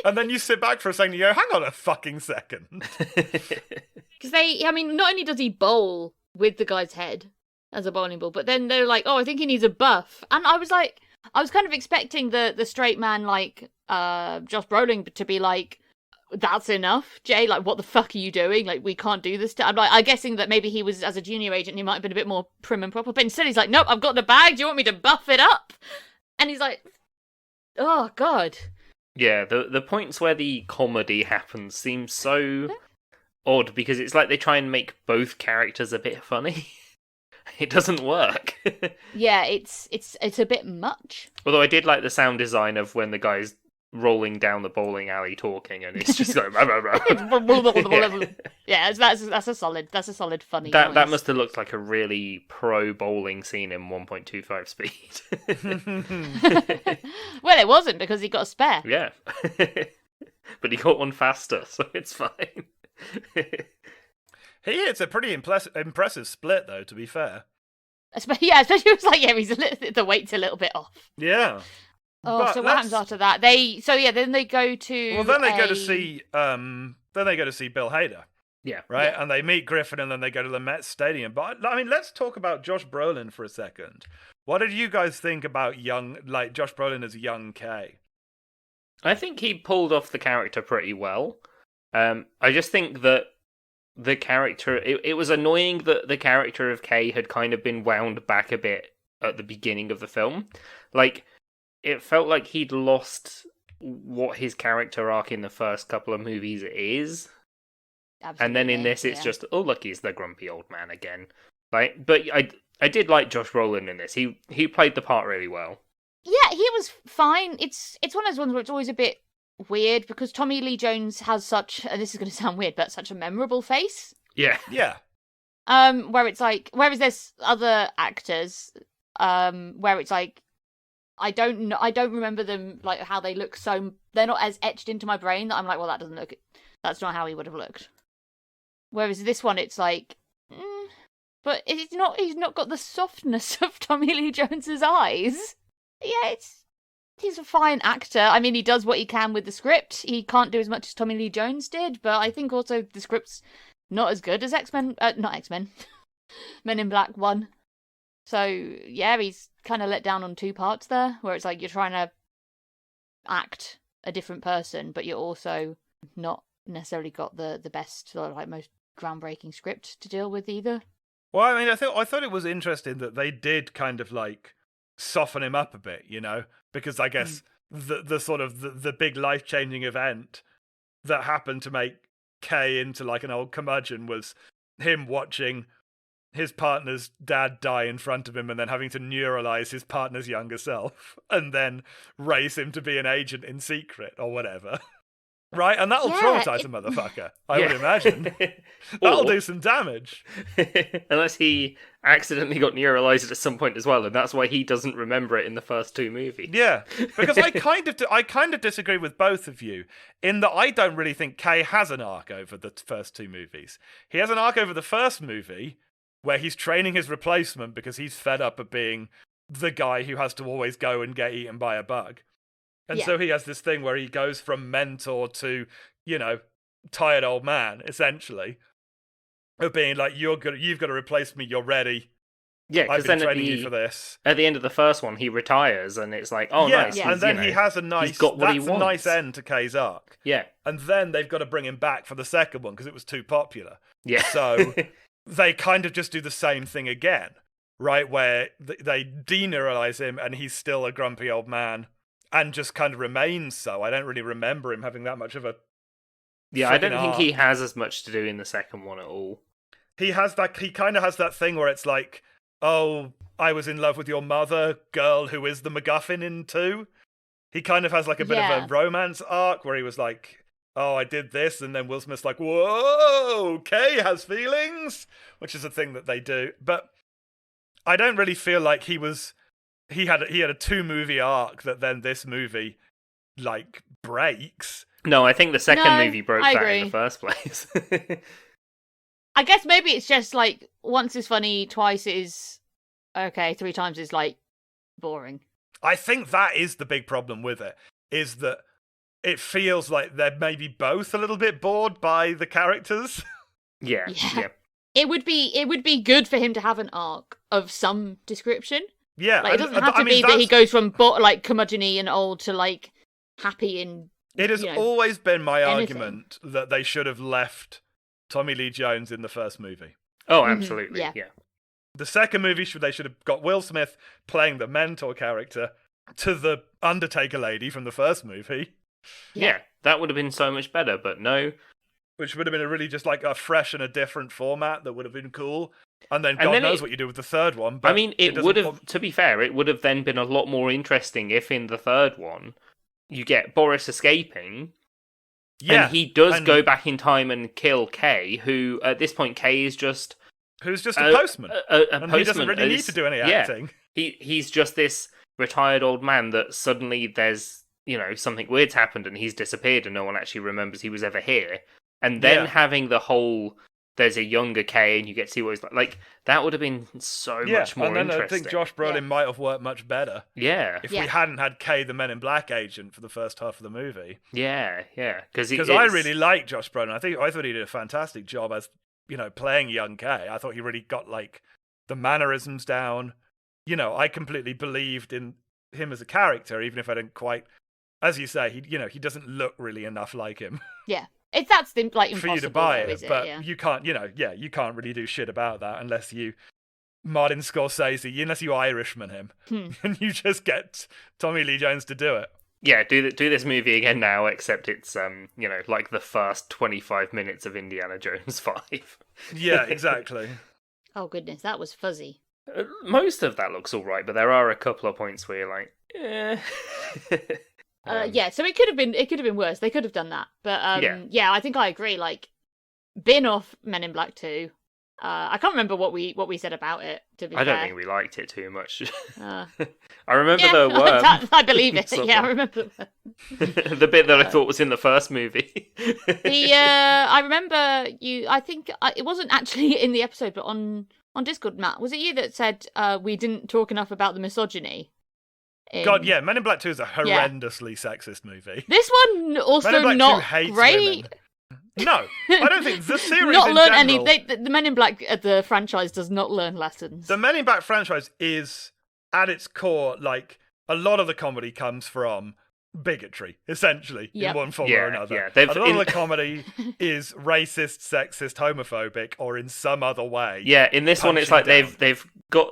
Speaker 3: and then you sit back for a second and you go, hang on a fucking second.
Speaker 2: Because not only does he bowl with the guy's head as a bowling ball, but then they're like, oh, I think he needs a buff. And I was kind of expecting the straight man like Josh Brolin to be like, that's enough, Jay. Like, what the fuck are you doing? Like, we can't do this. I'm guessing that maybe he was, as a junior agent, he might have been a bit more prim and proper. But instead, he's like, nope, I've got the bag. Do you want me to buff it up? And he's like, oh god.
Speaker 1: Yeah, the points where the comedy happens seem so odd because it's like they try and make both characters a bit funny. It doesn't work.
Speaker 2: Yeah, it's a bit much.
Speaker 1: Although I did like the sound design of when the guy's rolling down the bowling alley talking and it's just like rah, rah, rah.
Speaker 2: Yeah, that's a solid funny.
Speaker 1: That
Speaker 2: noise.
Speaker 1: must have looked like a really pro bowling scene in 1.25 speed.
Speaker 2: Well, it wasn't because he got a spare.
Speaker 1: Yeah. But he got one faster, so it's fine.
Speaker 3: It's a pretty impressive split, though, to be fair.
Speaker 2: Especially it was like, the weight's a little bit off.
Speaker 3: Yeah.
Speaker 2: Oh,
Speaker 3: But
Speaker 2: so what happens after that? Then they go to.
Speaker 3: Well, then they go to see. Then they go to see Bill Hader.
Speaker 1: Yeah.
Speaker 3: Right,
Speaker 2: Yeah.
Speaker 3: and they meet Griffin, and then they go to the Met Stadium. But I mean, let's talk about Josh Brolin for a second. What did you guys think about Josh Brolin as young Kay?
Speaker 1: I think he pulled off the character pretty well. I just think that the character, it was annoying that the character of Kay had kind of been wound back a bit at the beginning of the film. Like, it felt like he'd lost what his character arc in the first couple of movies is.
Speaker 2: Absolutely,
Speaker 1: And then in this, it's just, oh, look, he's the grumpy old man again. Like, but I did like Josh Brolin in this. He played the part really well.
Speaker 2: Yeah, he was fine. It's one of those ones where it's always a bit weird because Tommy Lee Jones has such, and this is going to sound weird, but such a memorable face.
Speaker 1: Yeah.
Speaker 3: Yeah.
Speaker 2: Where it's like, whereas there's other actors, where it's like, I don't remember them, like how they look, so they're not as etched into my brain that I'm like, well, that's not how he would have looked. Whereas this one, it's like, but he's not got the softness of Tommy Lee Jones's eyes. Yeah, he's a fine actor. I mean, he does what he can with the script. He can't do as much as Tommy Lee Jones did, but I think also the script's not as good as not X-Men, Men in Black 1. So, yeah, he's kind of let down on two parts there, where it's like you're trying to act a different person, but you're also not necessarily got the best, or like most groundbreaking script to deal with either.
Speaker 3: Well, I mean, I thought it was interesting that they did kind of like soften him up a bit, you know, because I guess the sort of the big life-changing event that happened to make Kay into like an old curmudgeon was him watching his partner's dad die in front of him and then having to neuralize his partner's younger self and then raise him to be an agent in secret or whatever. Right? And that'll traumatize a motherfucker, I would imagine. That'll do some damage.
Speaker 1: Unless he accidentally got neuralized at some point as well, and that's why he doesn't remember it in the first two movies.
Speaker 3: Yeah, because I kind of disagree with both of you in that I don't really think Kay has an arc over the first two movies. He has an arc over the first movie where he's training his replacement because he's fed up of being the guy who has to always go and get eaten by a bug. And so he has this thing where he goes from mentor to, you know, tired old man, essentially. Of being like, you've got to replace me, you're ready.
Speaker 1: Yeah,
Speaker 3: I've
Speaker 1: because
Speaker 3: been
Speaker 1: then
Speaker 3: training you for this.
Speaker 1: At the end of the first one, he retires, and it's like, oh,
Speaker 3: yeah,
Speaker 1: nice.
Speaker 3: And then he has a nice,
Speaker 1: he's got what he
Speaker 3: that's a
Speaker 1: wants.
Speaker 3: nice end to Kay's arc.
Speaker 1: Yeah.
Speaker 3: And then they've got to bring him back for the second one because it was too popular.
Speaker 1: Yeah.
Speaker 3: So they kind of just do the same thing again, right? Where they deneuralize him and he's still a grumpy old man. And just kind of remains so. I don't really remember him having that much of a.
Speaker 1: Yeah, I don't think
Speaker 3: arc.
Speaker 1: he has as much to do in the second one at all.
Speaker 3: He kind of has that thing where it's like, oh, I was in love with your mother, girl who is the MacGuffin in 2. He kind of has like a bit of a romance arc where he was like, oh, I did this, and then Will Smith's like, whoa, Kay has feelings, which is a thing that they do. But I don't really feel like he had a 2-movie arc that then this movie like breaks.
Speaker 1: No, I think the second movie broke
Speaker 2: I
Speaker 1: that
Speaker 2: agree.
Speaker 1: in the first place.
Speaker 2: I guess maybe it's just like once is funny, twice is okay, 3 times is like boring.
Speaker 3: I think that is the big problem with it, is that it feels like they're maybe both a little bit bored by the characters.
Speaker 1: yeah.
Speaker 2: It would be good for him to have an arc of some description.
Speaker 3: Yeah,
Speaker 2: Like, it doesn't have to be that he goes from like curmudgeon-y and old to like happy and.
Speaker 3: It has
Speaker 2: you know,
Speaker 3: always been my
Speaker 2: anything.
Speaker 3: argument that they should have left Tommy Lee Jones in the first movie.
Speaker 1: Oh, absolutely.
Speaker 2: yeah.
Speaker 1: Yeah.
Speaker 3: The second movie, they should have got Will Smith playing the mentor character to the Undertaker lady from the first movie,
Speaker 1: Yeah, that would have been so much better, but no.
Speaker 3: which would have been a really just like a fresh and a different format that would have been cool. And then
Speaker 1: And
Speaker 3: God
Speaker 1: then
Speaker 3: knows what you do with the third one. But
Speaker 1: I mean, it
Speaker 3: doesn't
Speaker 1: would have, to be fair, it would have then been a lot more interesting if in the third one you get Boris escaping,
Speaker 3: yeah,
Speaker 1: and he does
Speaker 3: and
Speaker 1: go back in time and kill Kay, who at this point Kay is just
Speaker 3: who's just a postman.
Speaker 1: A
Speaker 3: And
Speaker 1: postman
Speaker 3: he doesn't really need to do any acting.
Speaker 1: He's just this retired old man that suddenly there's, you know, something weird's happened and he's disappeared and no one actually remembers he was ever here. And then
Speaker 3: Yeah.
Speaker 1: having the whole there's a younger K and you get to see what he's like. Like, that would have been so much more
Speaker 3: and then
Speaker 1: interesting.
Speaker 3: I think Josh Brolin
Speaker 2: Yeah.
Speaker 3: might have worked much better
Speaker 1: Yeah.
Speaker 3: if
Speaker 2: Yeah.
Speaker 3: we hadn't had Kay, the Men in Black agent, for the first half of the movie.
Speaker 1: Yeah. Because
Speaker 3: I really like Josh Brolin. I thought he did a fantastic job as, playing young Kay. I thought he really got like the mannerisms down. I completely believed in him as a character, even if I didn't quite, as you say, he doesn't look really enough like him
Speaker 2: Yeah. That's like impossible
Speaker 3: for you to buy
Speaker 2: though,
Speaker 3: it.
Speaker 2: is it?
Speaker 3: But
Speaker 2: Yeah.
Speaker 3: you can't, you can't really do shit about that unless you Martin Scorsese, unless you Irishman him, and you just get Tommy Lee Jones to do it.
Speaker 1: Yeah, do this movie again now, except it's like the first 25 minutes of Indiana Jones 5.
Speaker 3: Yeah, exactly.
Speaker 2: Oh goodness, that was fuzzy.
Speaker 1: Most of that looks all right, but there are a couple of points where you're like, eh.
Speaker 2: Yeah, so it could have been worse. They could have done that, but yeah, I think I agree. Like, bin off Men in Black 2. I can't remember what we said about it. To be
Speaker 1: I don't
Speaker 2: fair.
Speaker 1: think we liked it too much.
Speaker 2: Uh,
Speaker 1: I remember
Speaker 2: yeah,
Speaker 1: the worm.
Speaker 2: I believe it.
Speaker 1: Sort
Speaker 2: Yeah,
Speaker 1: of.
Speaker 2: I remember.
Speaker 1: The bit that I thought was in the first movie.
Speaker 2: I remember you. I think it wasn't actually in the episode, but on Discord, Matt, was it you that said we didn't talk enough about the misogyny?
Speaker 3: God, yeah, Men in Black 2 is a horrendously sexist movie.
Speaker 2: This one also
Speaker 3: Men in Black 2
Speaker 2: not
Speaker 3: hates
Speaker 2: great.
Speaker 3: women. No, I don't think the series
Speaker 2: Not
Speaker 3: in
Speaker 2: learn
Speaker 3: general,
Speaker 2: any. The Men in Black, the franchise, does not learn lessons.
Speaker 3: The Men in Black franchise is, at its core, like, a lot of the comedy comes from bigotry, essentially,
Speaker 2: Yep.
Speaker 3: in one form
Speaker 1: Yeah,
Speaker 3: or another.
Speaker 1: yeah.
Speaker 3: A lot of the comedy is racist, sexist, homophobic, or in some other way.
Speaker 1: Yeah, in this one, it's like
Speaker 3: punching down.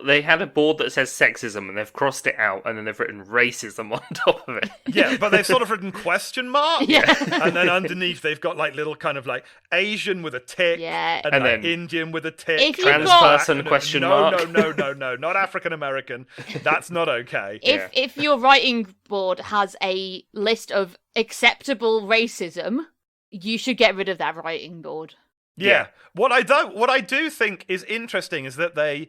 Speaker 1: they had a board that says sexism and they've crossed it out and then they've written racism on top of it.
Speaker 3: Yeah, but they've sort of written question mark.
Speaker 2: Yeah.
Speaker 3: And then underneath they've got like little kind of like Asian with a tick.
Speaker 2: Yeah.
Speaker 3: And,
Speaker 1: And
Speaker 3: like
Speaker 1: then
Speaker 3: Indian with a tick.
Speaker 2: If you've
Speaker 1: Trans
Speaker 2: got-
Speaker 1: person question
Speaker 3: no,
Speaker 1: mark.
Speaker 3: No, not African American. That's not okay.
Speaker 2: If your writing board has a list of acceptable racism, you should get rid of that writing board.
Speaker 3: Yeah. What I do think is interesting is that they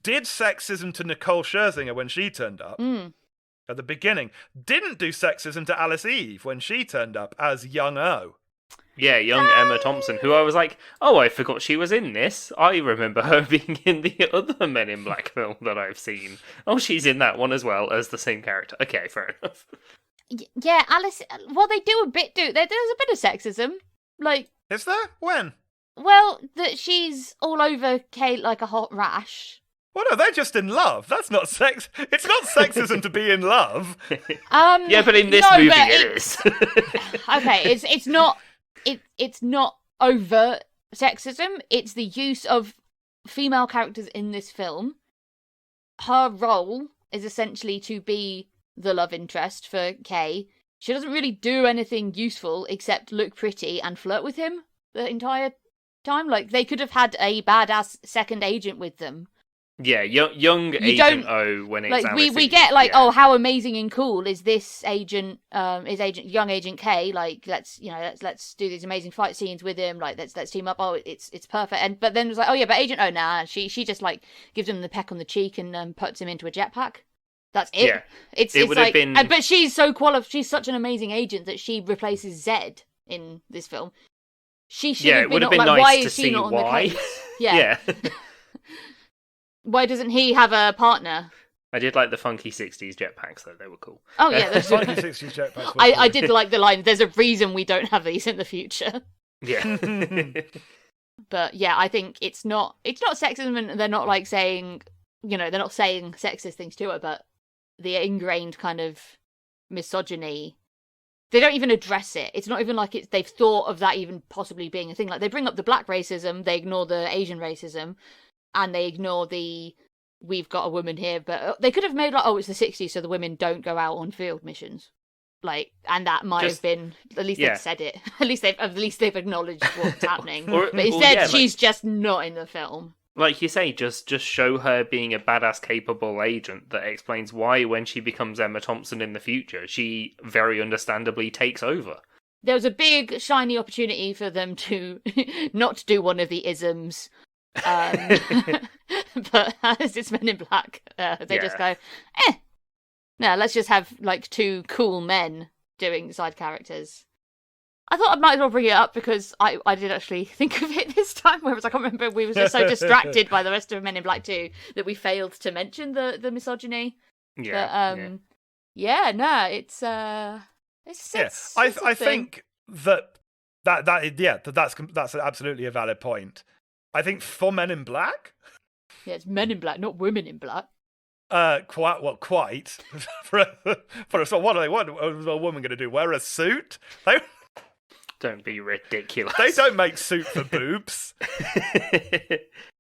Speaker 3: did sexism to Nicole Scherzinger when she turned up at the beginning. Didn't do sexism to Alice Eve when she turned up as young O.
Speaker 1: Yeah, young Emma Thompson, who I was like, oh, I forgot she was in this. I remember her being in the other Men in Black film that I've seen. Oh, she's in that one as well as the same character. Okay, fair enough.
Speaker 2: Yeah, Alice. Well, they do a bit. There's a bit of sexism, like.
Speaker 3: Is there? When?
Speaker 2: Well, that she's all over Kate like a hot rash.
Speaker 3: Well, no, they're just in love. That's not sex. It's not sexism to be in love.
Speaker 1: Yeah, but in this
Speaker 2: no,
Speaker 1: movie
Speaker 2: but
Speaker 1: it is.
Speaker 2: Okay, it's not overt sexism. It's the use of female characters in this film. Her role is essentially to be the love interest for Kay. She doesn't really do anything useful except look pretty and flirt with him the entire time. Like, they could have had a badass second agent with them.
Speaker 1: Yeah, young Agent O when it's
Speaker 2: like we
Speaker 1: Alice Eve,
Speaker 2: get like,
Speaker 1: yeah.
Speaker 2: oh, how amazing and cool is this agent young Agent K, like let's do these amazing fight scenes with him, like let's team up. Oh, it's perfect. And but then it was like, oh yeah, but Agent O, nah, she just like gives him the peck on the cheek and puts him into a jetpack. That's it.
Speaker 1: Yeah.
Speaker 2: It's
Speaker 1: It would
Speaker 2: like
Speaker 1: have been-
Speaker 2: but she's so she's such an amazing agent that she replaces Zed in this film. She should
Speaker 1: Yeah,
Speaker 2: have
Speaker 1: it would
Speaker 2: been
Speaker 1: have been
Speaker 2: like, why
Speaker 1: nice to
Speaker 2: is she
Speaker 1: see
Speaker 2: not on
Speaker 1: why.
Speaker 2: the case? Yeah.
Speaker 1: Yeah.
Speaker 2: Why doesn't he have a partner?
Speaker 1: I did like the funky 60s jetpacks though, they were cool.
Speaker 2: Oh yeah, that's
Speaker 3: Funky 60s jetpacks. were
Speaker 2: I
Speaker 3: cool.
Speaker 2: did like the line, there's a reason we don't have these in the future.
Speaker 1: Yeah.
Speaker 2: But yeah, I think it's not sexism, and they're not like saying, they're not saying sexist things to her, but the ingrained kind of misogyny, they don't even address it. It's not even like they've thought of that even possibly being a thing. Like, they bring up the black racism, they ignore the Asian racism, and they ignore the we've got a woman here, but they could have made like, oh, it's the 60s, so the women don't go out on field missions. Like, and that might have been, at least
Speaker 1: yeah.
Speaker 2: they've said it. At least they've acknowledged what's happening.
Speaker 1: Or-
Speaker 2: But instead,
Speaker 1: yeah,
Speaker 2: she's just not in the film.
Speaker 1: Like you say, just show her being a badass, capable agent that explains why, when she becomes Emma Thompson in the future, she very understandably takes over.
Speaker 2: There was a big, shiny opportunity for them to not do one of the isms. But as it's Men in Black, they just go, no, let's just have like two cool men doing side characters. I thought I might as well bring it up because I did actually think of it this time, whereas I can't remember. We were just so distracted by the rest of Men in Black 2 that we failed to mention the misogyny.
Speaker 1: Yeah.
Speaker 2: But, no, it's
Speaker 3: I
Speaker 2: a thing.
Speaker 3: think that's absolutely a valid point. I think for Men in Black,
Speaker 2: Yeah, it's Men in Black, not Women in Black.
Speaker 3: quite. So what do they want? What is a woman going to do? Wear a suit?
Speaker 1: Don't be ridiculous.
Speaker 3: They don't make suit for boobs.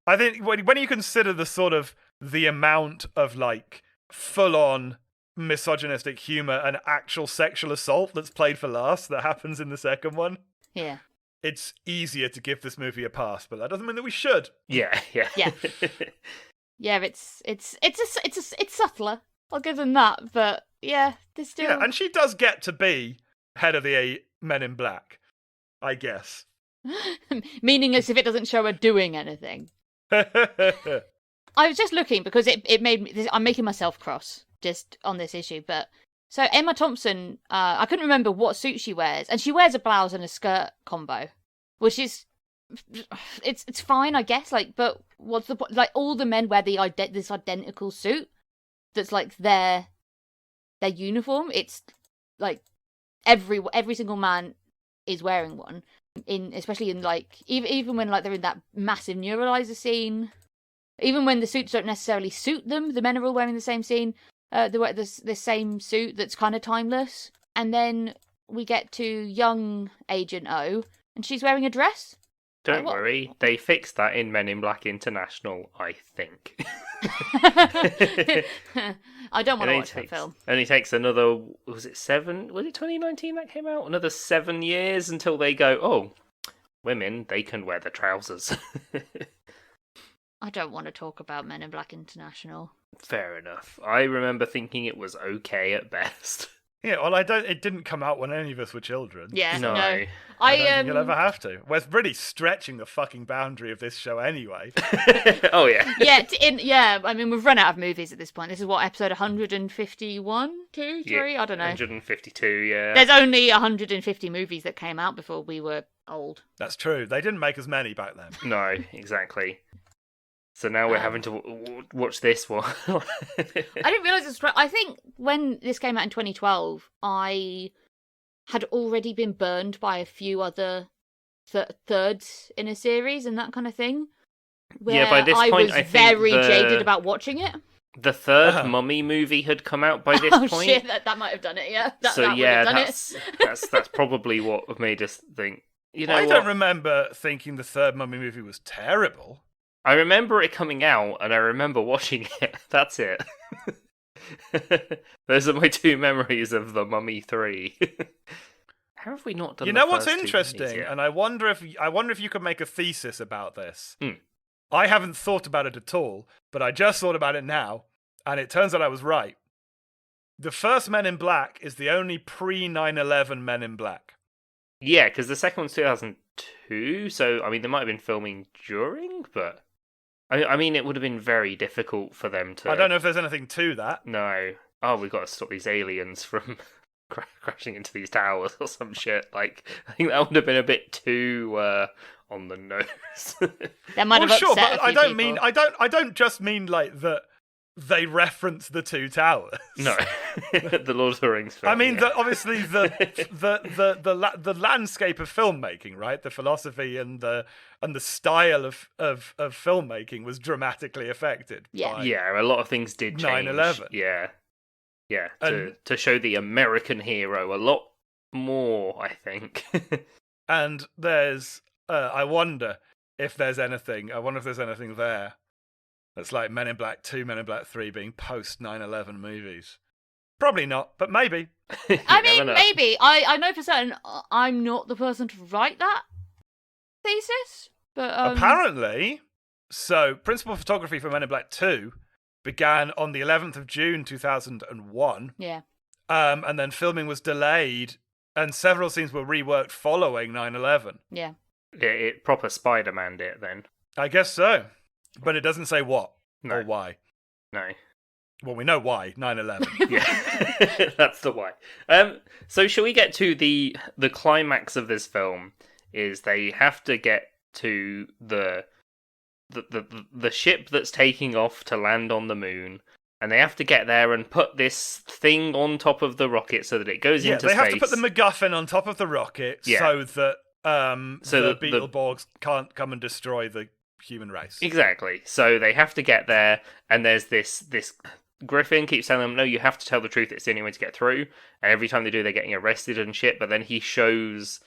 Speaker 3: I think when you consider the amount of like full-on misogynistic humor and actual sexual assault that's played for laughs that happens in the second one,
Speaker 2: Yeah.
Speaker 3: it's easier to give this movie a pass, but that doesn't mean that we should.
Speaker 1: Yeah.
Speaker 2: Yeah, it's subtler. I'll give them that, but yeah, there's still.
Speaker 3: Yeah, and she does get to be head of the Men in Black, I guess.
Speaker 2: Meaning as if it doesn't show her doing anything.
Speaker 3: Yeah,
Speaker 2: I was just looking because it made me. I'm making myself cross just on this issue, but so Emma Thompson, I couldn't remember what suit she wears, and she wears a blouse and a skirt combo, which is it's fine, I guess. Like, but what's the point? Like, all the men wear this identical suit that's like their uniform. It's like every single man is wearing one. Especially in like even when like they're in that massive neuralizer scene. Even when the suits don't necessarily suit them, the men are all wearing the same scene. They wear the same suit that's kind of timeless. And then we get to young Agent O, and she's wearing a dress.
Speaker 1: Don't worry, they fixed that in Men in Black International, I think.
Speaker 2: I don't want to watch that film.
Speaker 1: Only takes another, was it 2019 that came out? Another 7 years until they go, oh, women, they can wear the trousers.
Speaker 2: I don't want to talk about Men in Black International.
Speaker 1: Fair enough. I remember thinking it was okay at best.
Speaker 3: Yeah, well, it didn't come out when any of us were children.
Speaker 2: Yeah,
Speaker 1: No.
Speaker 3: I don't think you'll ever have to. We're really stretching the fucking boundary of this show anyway.
Speaker 1: Oh, yeah.
Speaker 2: Yeah, I mean, we've run out of movies at this point. This is what, episode 151, 2, 3? I don't know.
Speaker 1: 152, yeah.
Speaker 2: There's only 150 movies that came out before we were old.
Speaker 3: That's true. They didn't make as many back then.
Speaker 1: No, exactly. So now we're having to watch this one.
Speaker 2: I didn't realise this. I think when this came out in 2012, I had already been burned by a few other thirds in a series and that kind of thing.
Speaker 1: Yeah, by this point,
Speaker 2: I was very jaded about watching it.
Speaker 1: The third Mummy movie had come out by this point.
Speaker 2: Oh shit, that might have done it. Yeah. That
Speaker 1: That's probably what made us think. You know,
Speaker 3: I don't remember thinking the third Mummy movie was terrible.
Speaker 1: I remember it coming out, and I remember watching it. That's it. Those are my two memories of the Mummy 3. How have we not done?
Speaker 3: You know what's interesting, and I wonder if you could make a thesis about this. I haven't thought about it at all, but I just thought about it now, and it turns out I was right. The first Men in Black is the only pre-9/11 Men in Black.
Speaker 1: Yeah, because the second one's 2002, so I mean they might have been filming during, but I mean it would have been very difficult for them to.
Speaker 3: I don't know if there's anything to that.
Speaker 1: No. Oh, we've got to stop these aliens from crashing into these towers or some shit. Like, I think that would have been a bit too on the nose.
Speaker 2: That might have upset
Speaker 3: but
Speaker 2: a few
Speaker 3: I don't
Speaker 2: people.
Speaker 3: mean I don't just mean like that they reference the two towers.
Speaker 1: No, the Lord of the Rings film.
Speaker 3: I mean,
Speaker 1: yeah.
Speaker 3: obviously the landscape of filmmaking, right? The philosophy and the style of filmmaking was dramatically affected.
Speaker 2: Yeah.
Speaker 3: by
Speaker 1: Yeah, a lot of things did change.
Speaker 3: 9/11.
Speaker 1: Yeah,
Speaker 3: And-
Speaker 1: to show the American hero a lot more, I think.
Speaker 3: And there's, I wonder if there's anything there that's like Men in Black 2, Men in Black 3 being post 9/11 movies. Probably not, but maybe.
Speaker 2: I mean, maybe. I know for certain I'm not the person to write that thesis, but
Speaker 3: Apparently, so principal photography for Men in Black 2 began on the 11th of June 2001.
Speaker 2: Yeah.
Speaker 3: And then filming was delayed and several scenes were reworked following 9/11.
Speaker 2: Yeah.
Speaker 1: It proper Spider-Man'd it then.
Speaker 3: I guess so. But it doesn't say what
Speaker 1: No.
Speaker 3: or why.
Speaker 1: No.
Speaker 3: Well, we know why. 9/11.
Speaker 1: Yeah, that's the why. So shall we get to the climax of this film? Is they have to get to the ship that's taking off to land on the moon, and they have to get there and put this thing on top of the rocket so that it goes into
Speaker 3: they
Speaker 1: space.
Speaker 3: have to put the MacGuffin on top of the rocket so that the Beetleborgs can't come and destroy the human race.
Speaker 1: Exactly. So they have to get there, and there's this Griffin keeps telling them, no, you have to tell the truth, it's the only way to get through. And every time they do, they're getting arrested and shit. But then he shows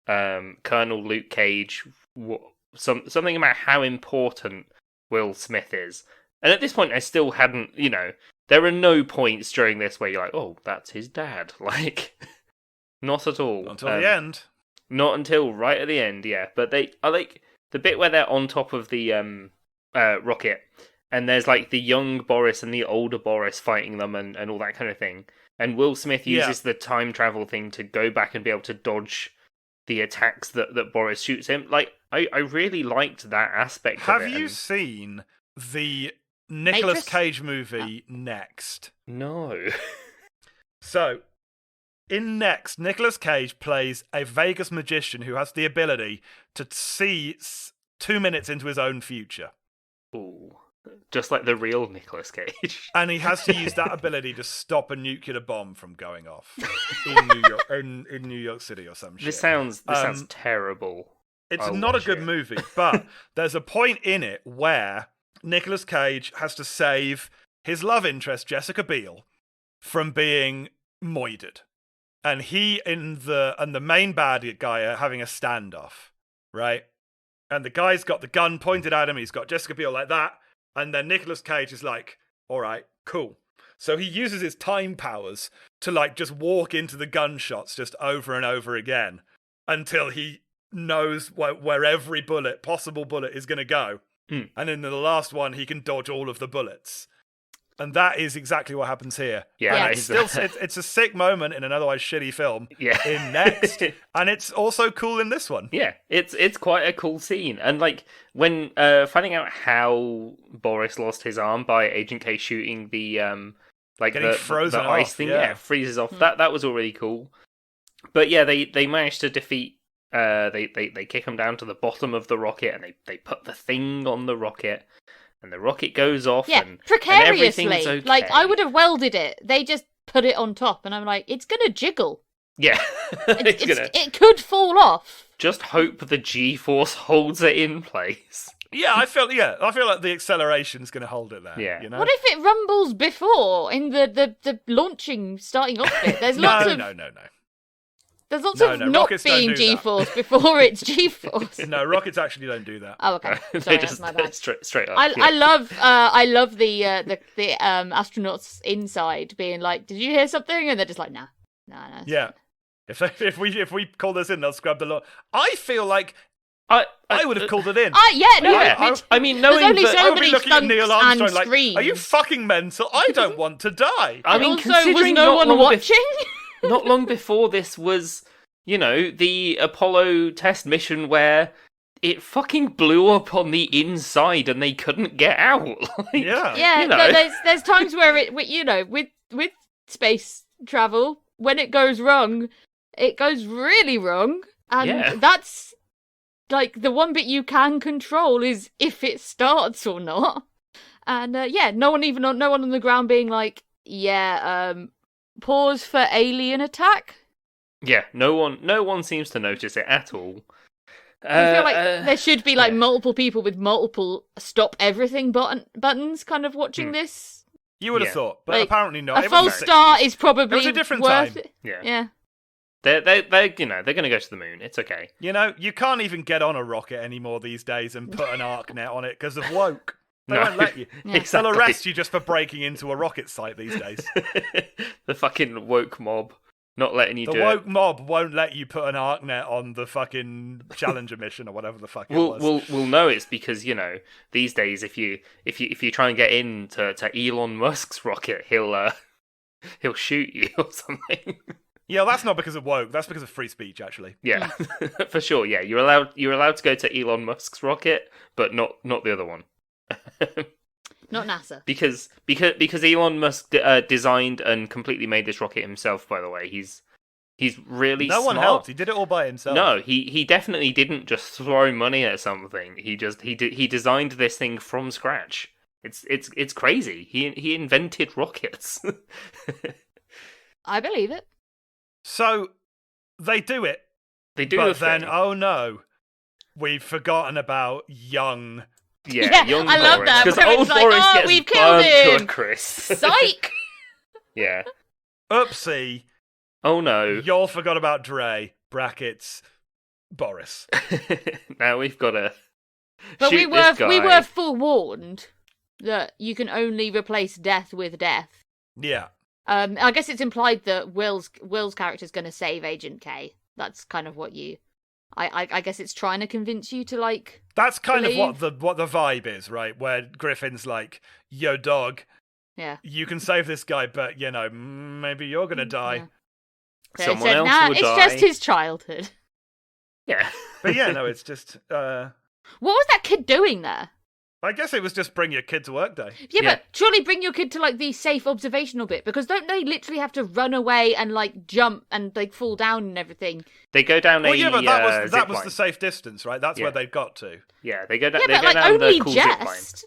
Speaker 1: Colonel Luke Cage something about how important Will Smith is. And at this point, I still hadn't, there are no points during this where you're like, oh, that's his dad. Like, not at all.
Speaker 3: Until the end.
Speaker 1: Not until right at the end, yeah. But I like the bit where they're on top of the rocket, and there's like the young Boris and the older Boris fighting them and all that kind of thing. And Will Smith uses the time travel thing to go back and be able to dodge the attacks that Boris shoots him. Like, I really liked that aspect of it.
Speaker 3: Have you seen the Nicolas Cage movie Next?
Speaker 1: No.
Speaker 3: So, in Next, Nicolas Cage plays a Vegas magician who has the ability to see 2 minutes into his own future.
Speaker 1: Ooh. Just like the real Nicolas Cage.
Speaker 3: And he has to use that ability to stop a nuclear bomb from going off in New York, in New York City or some shit.
Speaker 1: This sounds terrible.
Speaker 3: It's not a good movie, but there's a point in it where Nicolas Cage has to save his love interest, Jessica Biel, from being moided. And he and the main bad guy are having a standoff, right? And the guy's got the gun pointed at him, he's got Jessica Biel like that, and then Nicolas Cage is like, all right, cool. So he uses his time powers to like just walk into the gunshots just over and over again until he knows where every possible bullet is going to go. And in the last one, he can dodge all of the bullets. And that is exactly what happens here.
Speaker 1: Yeah,
Speaker 3: and it's a sick moment in an otherwise shitty film.
Speaker 1: Yeah.
Speaker 3: In Next, and it's also cool in this one.
Speaker 1: Yeah, it's quite a cool scene, and like when finding out how Boris lost his arm by Agent K shooting the
Speaker 3: getting frozen
Speaker 1: the ice
Speaker 3: off,
Speaker 1: thing,
Speaker 3: yeah.
Speaker 1: Freezes off. That was all really cool. But yeah, they managed to defeat. They kick him down to the bottom of the rocket, and they put the thing on the rocket. And the rocket goes off,
Speaker 2: precariously.
Speaker 1: And everything's okay.
Speaker 2: Like, I would have welded it. They just put it on top, and I'm like, it's gonna jiggle.
Speaker 1: Yeah.
Speaker 2: It could fall off.
Speaker 1: Just hope the G-force holds it in place.
Speaker 3: Yeah, I feel like the acceleration's gonna hold it there.
Speaker 1: Yeah.
Speaker 3: You know?
Speaker 2: What if it rumbles before in the launching, starting off bit? There's lots of...
Speaker 3: No.
Speaker 2: There's lots of not being G-force before it's G-force.
Speaker 3: No, rockets actually don't do that.
Speaker 2: Oh, okay.
Speaker 1: They
Speaker 2: Sorry,
Speaker 1: just
Speaker 2: that's my bad.
Speaker 1: straight up.
Speaker 2: I love the astronauts inside being like, "Did you hear something?" And they're just like, "No."
Speaker 3: Yeah. If we call this in, they'll scrub the law. I feel like I would have called it in.
Speaker 1: I mean, knowing
Speaker 2: there's only
Speaker 1: that,
Speaker 2: so
Speaker 3: I would be
Speaker 2: many
Speaker 3: looking at Neil
Speaker 2: stunts
Speaker 3: Armstrong
Speaker 2: and
Speaker 3: like,
Speaker 2: screens.
Speaker 3: are you fucking mental? I don't want to die.
Speaker 1: I mean,
Speaker 2: also, was
Speaker 1: considering
Speaker 2: no one watching?
Speaker 1: Not long before this was, the Apollo test mission where it fucking blew up on the inside and they couldn't get out.
Speaker 2: Yeah. No, there's times where with space travel, when it goes wrong, it goes really wrong, and that's like the one bit you can control is if it starts or not. And no one on the ground being like, pause for alien attack.
Speaker 1: Yeah, no one seems to notice it at all.
Speaker 2: I feel like there should be multiple people with multiple stop everything buttons kind of watching this.
Speaker 3: You would have thought, but apparently not.
Speaker 2: A false start is probably
Speaker 3: it was a different
Speaker 2: worth
Speaker 3: time.
Speaker 2: it.
Speaker 1: Yeah. They're they're going to go to the moon. It's okay.
Speaker 3: You can't even get on a rocket anymore these days and put an ArcNet on it because of woke. They won't let you.
Speaker 1: Exactly.
Speaker 3: They'll arrest you just for breaking into a rocket site these days.
Speaker 1: The fucking woke mob not letting you do it.
Speaker 3: The woke mob won't let you put an ArcNet on the fucking Challenger mission or whatever the fuck it was.
Speaker 1: We'll know it's because, these days if you try and get into Elon Musk's rocket, he'll shoot you or something.
Speaker 3: Yeah, that's not because of woke. That's because of free speech, actually.
Speaker 1: Yeah, for sure. Yeah, you're allowed to go to Elon Musk's rocket, but not the other one.
Speaker 2: Not NASA.
Speaker 1: Because Elon Musk designed and completely made this rocket himself. By the way, he's really
Speaker 3: No one
Speaker 1: smart.
Speaker 3: helped. He did it all by himself.
Speaker 1: No, he definitely didn't just throw money at something. He designed this thing from scratch. It's crazy. He invented rockets.
Speaker 2: I believe it.
Speaker 3: So they do it,
Speaker 1: They do
Speaker 3: but
Speaker 1: the
Speaker 3: then
Speaker 1: thing.
Speaker 3: oh no, we've forgotten about young.
Speaker 1: Yeah, young
Speaker 2: I love
Speaker 1: Boris.
Speaker 2: that,
Speaker 1: Because
Speaker 2: where
Speaker 1: old
Speaker 2: it's like,
Speaker 1: Boris
Speaker 2: "Oh,
Speaker 1: gets
Speaker 2: we've killed
Speaker 1: burnt to a
Speaker 2: him."
Speaker 1: crisp.
Speaker 2: Psych!
Speaker 1: Yeah.
Speaker 3: Oopsie,
Speaker 1: Oh no.
Speaker 3: y'all forgot about Dre. Brackets, Boris.
Speaker 1: Now we've got to.
Speaker 2: But we
Speaker 1: shoot this guy.
Speaker 2: were forewarned that you can only replace death with death.
Speaker 3: Yeah.
Speaker 2: I guess it's implied that Will's character's going to save Agent K. That's kind of what you. I guess it's trying to convince you to like.
Speaker 3: That's kind
Speaker 2: Believe.
Speaker 3: of what the vibe is, right? Where Griffin's like, "Yo, dog,
Speaker 2: Yeah.
Speaker 3: you can save this guy, but you know, maybe you're gonna die."
Speaker 2: Yeah. So
Speaker 1: Someone
Speaker 2: it said,
Speaker 1: else
Speaker 2: nah,
Speaker 1: will
Speaker 2: it's
Speaker 1: die.
Speaker 2: just his childhood.
Speaker 1: Yeah.
Speaker 3: But yeah, no, it's just.
Speaker 2: What was that kid doing there?
Speaker 3: I guess it was just bring your kid to work day.
Speaker 2: Yeah,
Speaker 1: Yeah.
Speaker 2: but surely bring your kid to like the safe observational bit, because don't they literally have to run away and like jump and like fall down and everything?
Speaker 1: They go down
Speaker 3: Well,
Speaker 1: a
Speaker 3: yeah, but that
Speaker 1: zip
Speaker 3: was
Speaker 1: line.
Speaker 3: the safe distance, right? That's where
Speaker 1: Yeah.
Speaker 3: they got to.
Speaker 1: Yeah, they go down.
Speaker 2: Yeah,
Speaker 1: they
Speaker 2: but
Speaker 1: go
Speaker 2: like
Speaker 1: down
Speaker 2: only
Speaker 1: the cool zip line.
Speaker 2: just.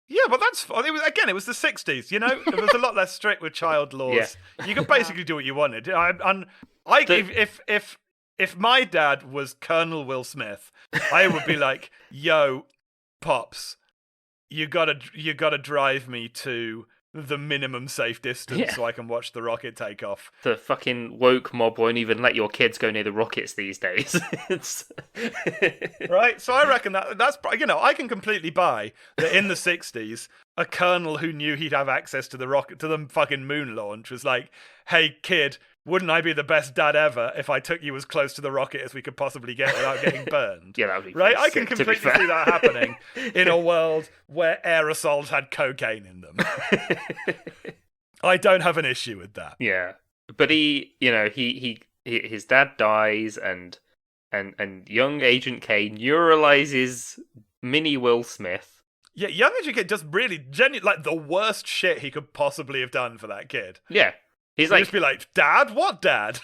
Speaker 3: Yeah, but that's it was the 60s, you know? It was a lot less strict with child laws. You could basically do what you wanted. If my dad was Colonel Will Smith, I would be like, "Yo, pops, you gotta drive me to the minimum safe distance
Speaker 1: Yeah.
Speaker 3: so I can watch the rocket take off."
Speaker 1: The fucking woke mob won't even let your kids go near the rockets these days. It's...
Speaker 3: Right? So I reckon that's I can completely buy that in the 60s, a colonel who knew he'd have access to the fucking moon launch was like, "Hey kid, wouldn't I be the best dad ever if I took you as close to the rocket as we could possibly get without getting burned?"
Speaker 1: Yeah, that would be
Speaker 3: Right?
Speaker 1: pretty
Speaker 3: I can
Speaker 1: sick, to be
Speaker 3: completely
Speaker 1: fair.
Speaker 3: see that happening in a world where aerosols had cocaine in them. I don't have an issue with that.
Speaker 1: Yeah, but his dad dies, and young Agent K neuralizes mini Will Smith.
Speaker 3: Yeah, young Kid just really genuinely like the worst shit he could possibly have done for that kid.
Speaker 1: Yeah, he's
Speaker 3: He'd
Speaker 1: like,
Speaker 3: just be like, "Dad, what dad?"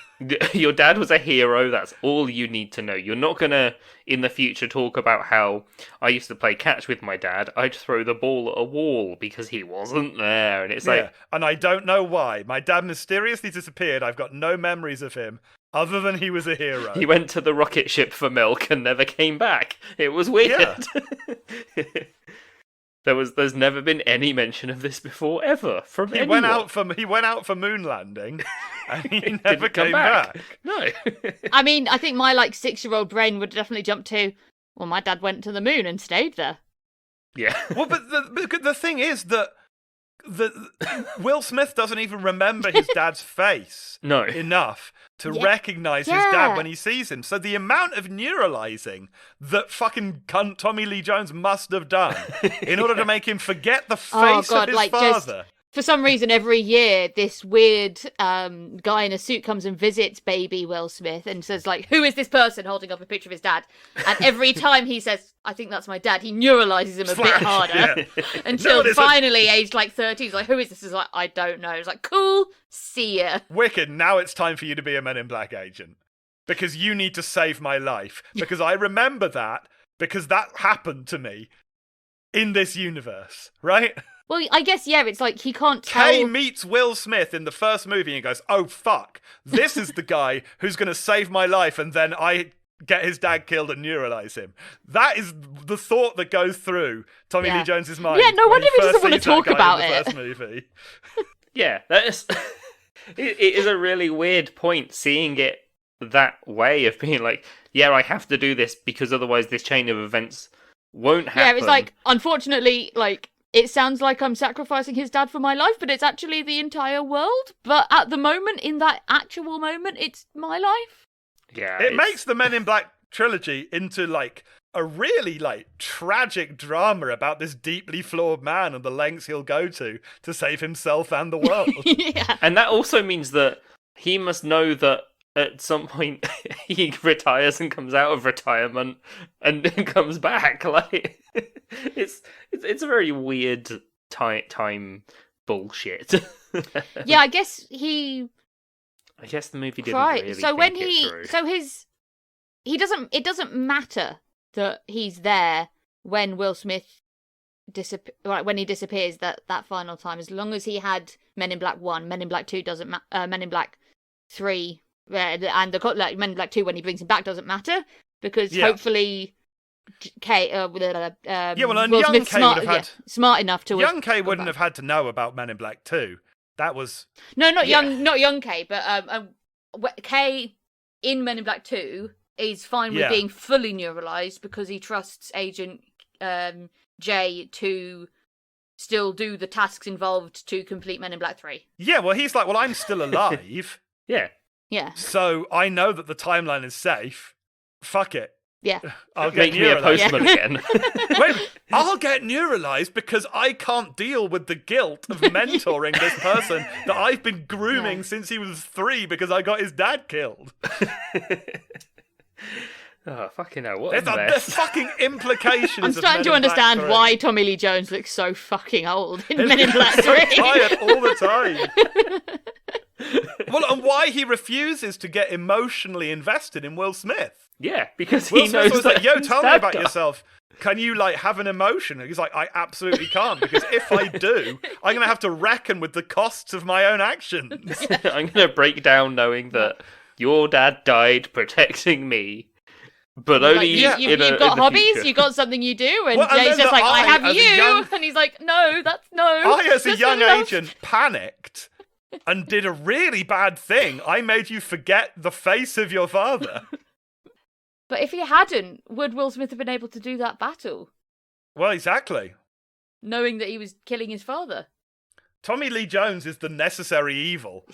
Speaker 1: your dad was a hero. That's all you need to know. You're not gonna in the future talk about how I used to play catch with my dad. I'd throw the ball at a wall because he wasn't there, and it's
Speaker 3: Yeah,
Speaker 1: like,
Speaker 3: and I don't know why. My dad mysteriously disappeared. I've got no memories of him other than he was a hero.
Speaker 1: he went to the rocket ship for milk and never came back. It was weird. There's never been any mention of this before ever from
Speaker 3: He
Speaker 1: anyone.
Speaker 3: went out for moon landing, and he
Speaker 1: Didn't
Speaker 3: never
Speaker 1: come
Speaker 3: came back.
Speaker 1: No.
Speaker 2: I mean, I think my like 6-year-old brain would definitely jump to, well, my dad went to the moon and stayed there.
Speaker 1: Yeah.
Speaker 3: Well, but the thing is that Will Smith doesn't even remember his dad's face
Speaker 1: No.
Speaker 3: enough to
Speaker 2: Yeah.
Speaker 3: recognize his
Speaker 2: Yeah.
Speaker 3: dad when he sees him. So the amount of neuralizing that fucking cunt Tommy Lee Jones must have done in order to make him forget the face
Speaker 2: Oh,
Speaker 3: of
Speaker 2: God,
Speaker 3: his
Speaker 2: like, just-
Speaker 3: father.
Speaker 2: For some reason, every year, this weird guy in a suit comes and visits baby Will Smith and says, like, "Who is this person?" holding up a picture of his dad. And every time he says, "I think that's my dad," he neuralizes him a bit
Speaker 3: Slash,
Speaker 2: harder.
Speaker 3: yeah.
Speaker 2: Until
Speaker 3: No, it isn't.
Speaker 2: finally, aged like 30, he's like, "Who is this?" He's like, "I don't know." It's like, "Cool, see ya."
Speaker 3: Wicked, now it's time for you to be a Men in Black agent. Because you need to save my life. Because I remember that, because that happened to me in this universe, right?
Speaker 2: Well, I guess, yeah, it's like he can't tell.
Speaker 3: Kay meets Will Smith in the first movie and goes, "Oh, fuck, this is the guy who's going to save my life," and then I get his dad killed and neuralize him. That is the thought that goes through Tommy
Speaker 2: Yeah.
Speaker 3: Lee Jones's mind.
Speaker 2: Yeah, no
Speaker 3: when
Speaker 2: wonder he
Speaker 3: first
Speaker 2: doesn't want to
Speaker 3: sees that
Speaker 2: talk
Speaker 3: guy
Speaker 2: about
Speaker 3: in the
Speaker 2: it.
Speaker 3: first movie.
Speaker 1: Yeah, that is. It is a really weird point seeing it that way of being like, yeah, I have to do this because otherwise this chain of events won't happen.
Speaker 2: Yeah, it's like, unfortunately, like, it sounds like I'm sacrificing his dad for my life, but it's actually the entire world. But at the moment, in that actual moment, it's my life.
Speaker 1: yeah,
Speaker 3: It
Speaker 1: it's-
Speaker 3: makes the Men in Black trilogy into like a really like tragic drama about this deeply flawed man and the lengths he'll go to save himself and the world.
Speaker 2: Yeah.
Speaker 1: And that also means that he must know that at some point he retires and comes out of retirement and comes back. Like it's a very weird time bullshit.
Speaker 2: Yeah, I guess he.
Speaker 1: I guess the movie didn't
Speaker 2: Right.
Speaker 1: really
Speaker 2: So
Speaker 1: think
Speaker 2: when
Speaker 1: it through.
Speaker 2: he doesn't. It doesn't matter that he's there when Will Smith when he disappears that final time. As long as he had Men in Black 1, Men in Black 2 doesn't matter. Men in Black 3 and Men in Black 2 when he brings him back doesn't matter because hopefully.
Speaker 3: and
Speaker 2: Will
Speaker 3: young
Speaker 2: Smith's
Speaker 3: Kay would have had
Speaker 2: smart enough to
Speaker 3: young Kay
Speaker 2: gone
Speaker 3: wouldn't
Speaker 2: back.
Speaker 3: have had to know about Men in Black 2. That was
Speaker 2: Not
Speaker 1: Yeah.
Speaker 2: young Kay, but Kay in Men in Black 2 is fine with
Speaker 3: Yeah.
Speaker 2: being fully neuralized because he trusts Agent J to still do the tasks involved to complete Men in Black 3.
Speaker 3: yeah. Well, he's like, well, I'm still alive,
Speaker 1: Yeah.
Speaker 2: Yeah,
Speaker 3: so I know that the timeline is safe. Fuck it.
Speaker 2: yeah.
Speaker 3: I'll get
Speaker 1: Make me a
Speaker 3: neuralized.
Speaker 1: postman again.
Speaker 3: Wait, I'll get neuralized because I can't deal with the guilt of mentoring this person that I've been grooming
Speaker 2: Yeah.
Speaker 3: since he was 3 because I got his dad killed.
Speaker 1: Oh, fucking hell, what
Speaker 3: There's,
Speaker 1: a
Speaker 3: there's
Speaker 1: mess.
Speaker 3: fucking implications.
Speaker 2: I'm
Speaker 3: of
Speaker 2: starting
Speaker 3: Men
Speaker 2: to
Speaker 3: in Black
Speaker 2: understand
Speaker 3: 3.
Speaker 2: why Tommy Lee Jones looks so fucking old in Men in Black 3.
Speaker 3: So tired all the time. Well, and why he refuses to get emotionally invested in Will Smith.
Speaker 1: Yeah, because
Speaker 3: Will
Speaker 1: he
Speaker 3: Smith
Speaker 1: knows
Speaker 3: was
Speaker 1: that
Speaker 3: like, yo,
Speaker 1: his
Speaker 3: tell me
Speaker 1: dad
Speaker 3: about
Speaker 1: died."
Speaker 3: yourself. Can you, like, have an emotion? And he's like, I absolutely can't, because if I do, I'm going to have to reckon with the costs of my own actions.
Speaker 1: I'm going to break down knowing that your dad died protecting me, but
Speaker 2: Like,
Speaker 1: only
Speaker 2: you've
Speaker 1: in
Speaker 2: got
Speaker 1: in the
Speaker 2: hobbies,
Speaker 1: future.
Speaker 2: you've got something you do, and
Speaker 3: Well, and
Speaker 2: Jay's
Speaker 3: then
Speaker 2: just
Speaker 3: the
Speaker 2: like, I have
Speaker 3: as a
Speaker 2: you,
Speaker 3: young-
Speaker 2: and he's like, no, no.
Speaker 3: I, as a
Speaker 2: that's
Speaker 3: young
Speaker 2: not enough.
Speaker 3: agent, panicked and did a really bad thing. I made you forget the face of your father.
Speaker 2: But if he hadn't, would Will Smith have been able to do that battle,
Speaker 3: Well, exactly.
Speaker 2: knowing that he was killing his father?
Speaker 3: Tommy Lee Jones is the necessary evil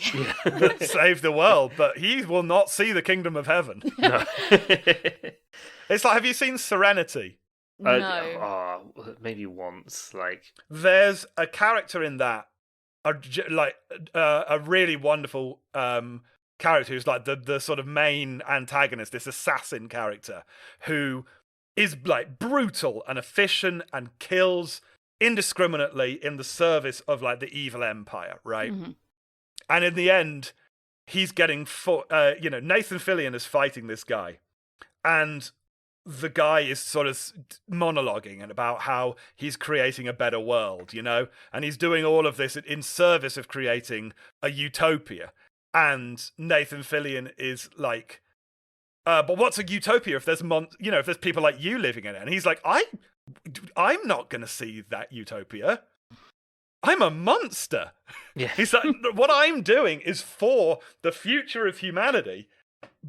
Speaker 3: that saved the world, but he will not see the kingdom of heaven.
Speaker 1: No.
Speaker 3: It's like, have you seen Serenity?
Speaker 2: No.
Speaker 1: Maybe once. Like,
Speaker 3: There's a character in that, a really wonderful character who's like the sort of main antagonist, this assassin character who is like brutal and efficient and kills indiscriminately in the service of like the evil empire, right?
Speaker 2: Mhm.
Speaker 3: And in the end, he's getting Nathan Fillion is fighting this guy, and the guy is sort of monologuing and about how he's creating a better world, and he's doing all of this in service of creating a utopia. And Nathan Fillion is like, but what's a utopia if there's if there's people like you living in it? And he's like, I'm not going to see that utopia. I'm a monster.
Speaker 1: yeah.
Speaker 3: He's like, what I'm doing is for the future of humanity,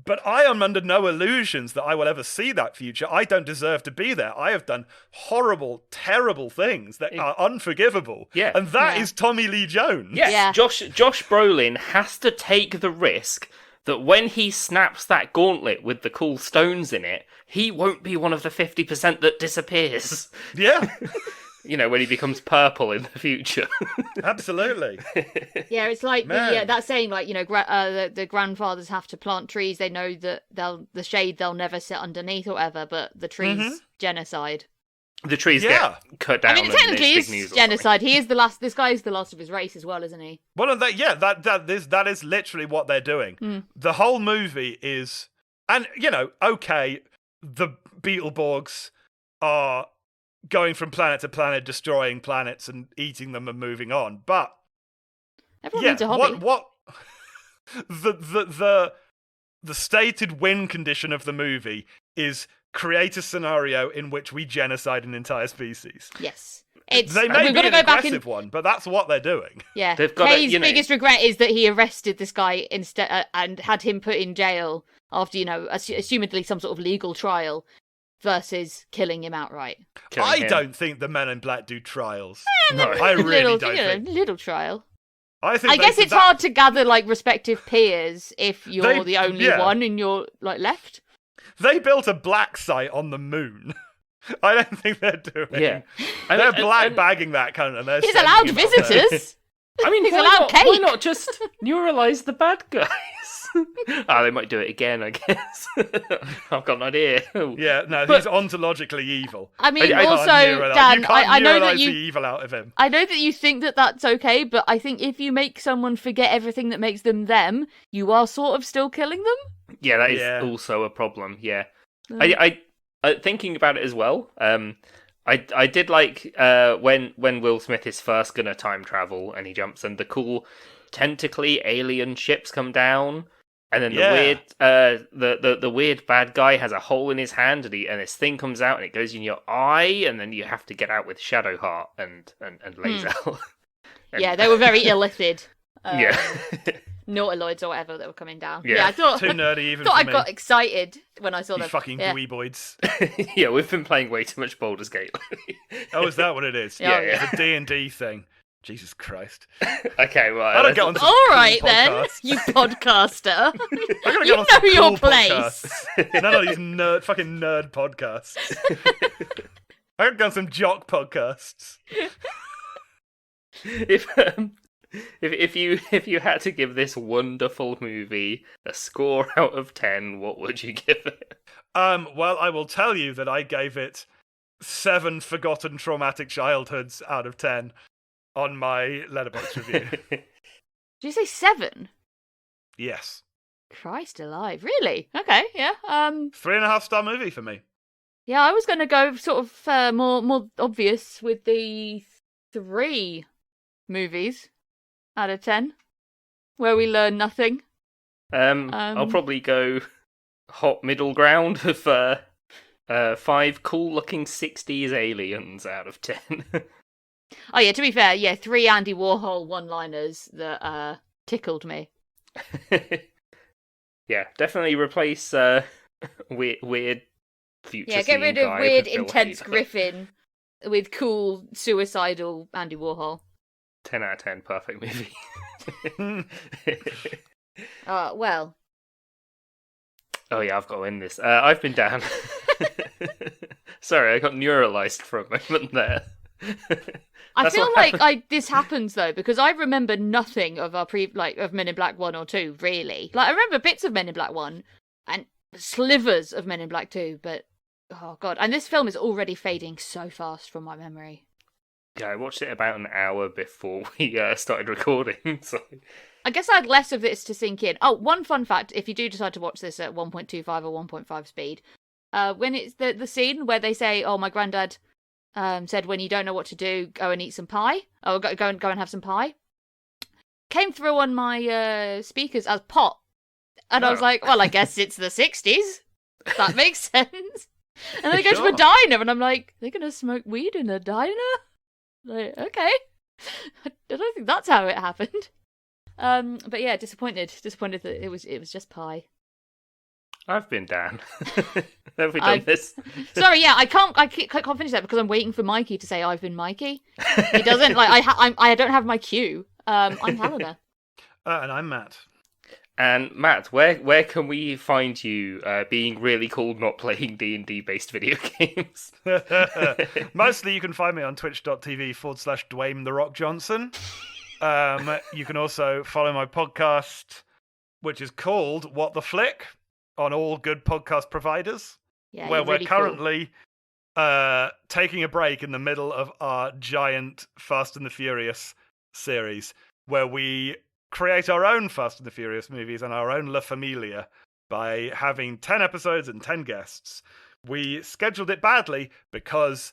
Speaker 3: but I am under no illusions that I will ever see that future. I don't deserve to be there. I have done horrible, terrible things that are unforgivable.
Speaker 1: Yeah.
Speaker 3: And that is
Speaker 2: Yeah.
Speaker 3: Tommy Lee Jones.
Speaker 1: Yes,
Speaker 2: Yeah.
Speaker 1: Josh Brolin has to take the risk that when he snaps that gauntlet with the cool stones in it, he won't be one of the 50% that disappears.
Speaker 3: Yeah,
Speaker 1: When he becomes purple in the future.
Speaker 3: absolutely.
Speaker 2: Yeah, it's like
Speaker 3: Man.
Speaker 2: that saying, like, the grandfathers have to plant trees. They know that the shade they'll never sit underneath or whatever, but the trees genocide.
Speaker 1: The trees
Speaker 3: Yeah.
Speaker 1: get cut down.
Speaker 2: I mean, it
Speaker 1: and
Speaker 2: technically
Speaker 1: it's
Speaker 2: is
Speaker 1: big news or
Speaker 2: genocide. He is the last. This guy is the last of his race as well, isn't he?
Speaker 3: Well, that is literally what they're doing.
Speaker 2: Mm.
Speaker 3: The whole movie is, and okay, the Beetleborgs are going from planet to planet, destroying planets and eating them and moving on. But
Speaker 2: Everyone
Speaker 3: yeah,
Speaker 2: needs a hobby.
Speaker 3: what the stated win condition of the movie is create a scenario in which we genocide an entire species.
Speaker 2: Yes, it's.
Speaker 3: They may
Speaker 2: we've
Speaker 3: be
Speaker 2: got to
Speaker 3: an
Speaker 2: go back
Speaker 3: aggressive one, but that's what they're doing.
Speaker 2: Yeah,
Speaker 1: They've gotta,
Speaker 2: Kay's biggest regret is that he arrested this guy instead and had him put in jail after assumedly some sort of legal trial, versus killing him outright.
Speaker 1: killing
Speaker 3: I
Speaker 1: him.
Speaker 3: don't think the Men in Black do trials.
Speaker 1: No.
Speaker 3: I really
Speaker 2: little,
Speaker 3: don't think.
Speaker 2: little trial.
Speaker 3: I think
Speaker 2: I guess it's hard to gather like respective peers if you're
Speaker 3: They-
Speaker 2: the only
Speaker 3: yeah.
Speaker 2: one and you're like left.
Speaker 3: They built a black site on the moon. I don't think they're doing.
Speaker 1: Yeah.
Speaker 3: They're black bagging that kind of.
Speaker 2: He's allowed visitors.
Speaker 1: I mean,
Speaker 2: He's
Speaker 1: why
Speaker 2: allowed
Speaker 1: not,
Speaker 2: cake.
Speaker 1: Why not just neuralize the bad guys? They might do it again, I guess. I've got an idea.
Speaker 3: Yeah, no,
Speaker 2: But-
Speaker 3: he's ontologically evil.
Speaker 2: I mean,
Speaker 1: I
Speaker 2: also,
Speaker 3: you
Speaker 2: Dan,
Speaker 3: can't
Speaker 2: I know that
Speaker 3: neuralise
Speaker 2: you.
Speaker 3: the evil out of him.
Speaker 2: I know that you think that that's okay, but I think if you make someone forget everything that makes them them, you are sort of still killing them.
Speaker 1: Yeah, that is
Speaker 3: Yeah.
Speaker 1: also a problem. Yeah, I thinking about it as well. I did like when Will Smith is first gonna time travel and he jumps and the cool tentacly alien ships come down, and then
Speaker 3: Yeah.
Speaker 1: the weird the weird bad guy has a hole in his hand and his thing comes out and it goes in your eye, and then you have to get out with Shadowheart and Lae'zel. And-
Speaker 2: Yeah, they were very illithid.
Speaker 1: yeah.
Speaker 2: Nautiloids or whatever that were coming down.
Speaker 1: Yeah.
Speaker 2: Yeah, I thought,
Speaker 3: Too nerdy even
Speaker 2: thought
Speaker 3: for
Speaker 2: I
Speaker 3: me.
Speaker 2: got excited when I saw
Speaker 3: You
Speaker 2: them.
Speaker 3: fucking
Speaker 2: yeah.
Speaker 3: dweeboids.
Speaker 1: Yeah, we've been playing way too much Baldur's Gate lately.
Speaker 3: Oh, is that what it is?
Speaker 2: Yeah,
Speaker 1: yeah.
Speaker 3: The D&D thing. Jesus Christ.
Speaker 1: Okay, well,
Speaker 3: I don't get on to
Speaker 2: All
Speaker 3: cool
Speaker 2: right then,
Speaker 3: podcasts.
Speaker 2: you podcaster.
Speaker 3: I gotta
Speaker 2: You
Speaker 3: get on some
Speaker 2: know your
Speaker 3: cool
Speaker 2: place.
Speaker 3: podcasts. None of these fucking nerd podcasts. I gotta get on some jock podcasts.
Speaker 1: If you had to give this wonderful movie a score out of 10, what would you give it?
Speaker 3: Well, I will tell you that I gave it 7 forgotten traumatic childhoods out of 10 on my Letterboxd review.
Speaker 2: Did you say 7?
Speaker 3: Yes.
Speaker 2: Christ alive, really? Okay, yeah.
Speaker 3: 3.5-star movie for me.
Speaker 2: Yeah, I was going to go sort of more obvious with the 3 movies out of 10, where we learn nothing.
Speaker 1: I'll probably go hot middle ground of 5 cool-looking 60s aliens out of 10.
Speaker 2: Oh yeah, to be fair, yeah, 3 Andy Warhol one-liners that tickled me.
Speaker 1: Yeah, definitely replace weird future.
Speaker 2: Yeah, get
Speaker 1: scene
Speaker 2: rid of
Speaker 1: guy
Speaker 2: weird,
Speaker 1: with Bill
Speaker 2: intense
Speaker 1: Hader.
Speaker 2: Griffin with cool, suicidal Andy Warhol.
Speaker 1: 10 out of 10, perfect movie.
Speaker 2: Well,
Speaker 1: Oh yeah, I've got to win this. I've been down. Sorry, I got neuralized for a moment there.
Speaker 2: I
Speaker 1: That's
Speaker 2: feel
Speaker 1: what
Speaker 2: like
Speaker 1: happened.
Speaker 2: this happens though because I remember nothing of our of Men in Black 1 or 2 really. Like I remember bits of Men in Black 1 and slivers of Men in Black 2, but oh god, and this film is already fading so fast from my memory.
Speaker 1: Yeah, I watched it about an hour before we started recording, so...
Speaker 2: I guess I had less of this to sink in. Oh, one fun fact, if you do decide to watch this at 1.25 or 1.5 speed, when it's the scene where they say, oh, my granddad said when you don't know what to do, go and eat some pie. Oh, go and have some pie. Came through on my speakers as pot. And I was
Speaker 1: Oh.
Speaker 2: like, well, I guess it's the 60s. That makes sense. And then they go to
Speaker 1: Sure.
Speaker 2: a diner, and I'm like, they're going to smoke weed in a diner? Like, okay. I don't think that's how it happened. But yeah, disappointed that it was just pie.
Speaker 1: I've been down. Have we done this?
Speaker 2: Sorry, yeah, I can't finish that because I'm waiting for Mikey to say I've been Mikey. He doesn't like I don't have my cue. I'm Helena.
Speaker 3: And I'm Matt.
Speaker 1: And Matt, where can we find you being really cool not playing D&D based video games?
Speaker 3: Mostly you can find me on twitch.tv/Dwayne The Rock Johnson. You can also follow my podcast, which is called What the Flick, on all good podcast providers,
Speaker 2: Yeah,
Speaker 3: where
Speaker 2: you're
Speaker 3: we're
Speaker 2: really cool.
Speaker 3: currently taking a break in the middle of our giant Fast and the Furious series, where we create our own Fast and the Furious movies and our own La Familia by having 10 episodes and 10 guests. We scheduled it badly because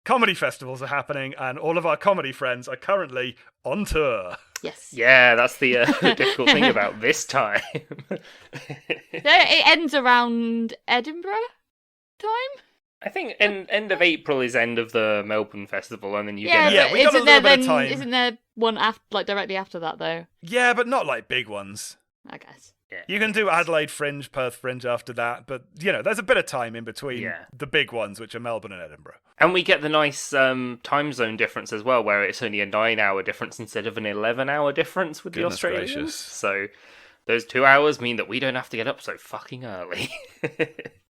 Speaker 3: comedy festivals are happening and all of our comedy friends are currently on tour.
Speaker 2: Yes.
Speaker 1: Yeah, that's the difficult thing about this time.
Speaker 2: It ends around Edinburgh time.
Speaker 1: I think end of April is end of the Melbourne Festival, and then you
Speaker 2: Yeah,
Speaker 1: get
Speaker 3: Yeah,
Speaker 2: but
Speaker 3: we got a
Speaker 2: isn't there
Speaker 3: little bit of
Speaker 2: then?
Speaker 3: time.
Speaker 2: Isn't there one directly after that though?
Speaker 3: Yeah, but not like big ones.
Speaker 2: I guess.
Speaker 3: You can do Adelaide Fringe, Perth Fringe after that, but, there's a bit of time in between
Speaker 1: Yeah.
Speaker 3: the big ones, which are Melbourne and Edinburgh.
Speaker 1: And we get the nice time zone difference as well, where it's only a 9-hour difference instead of an 11-hour difference with
Speaker 3: Goodness
Speaker 1: the Australians.
Speaker 3: gracious.
Speaker 1: So those 2 hours mean that we don't have to get up so fucking early.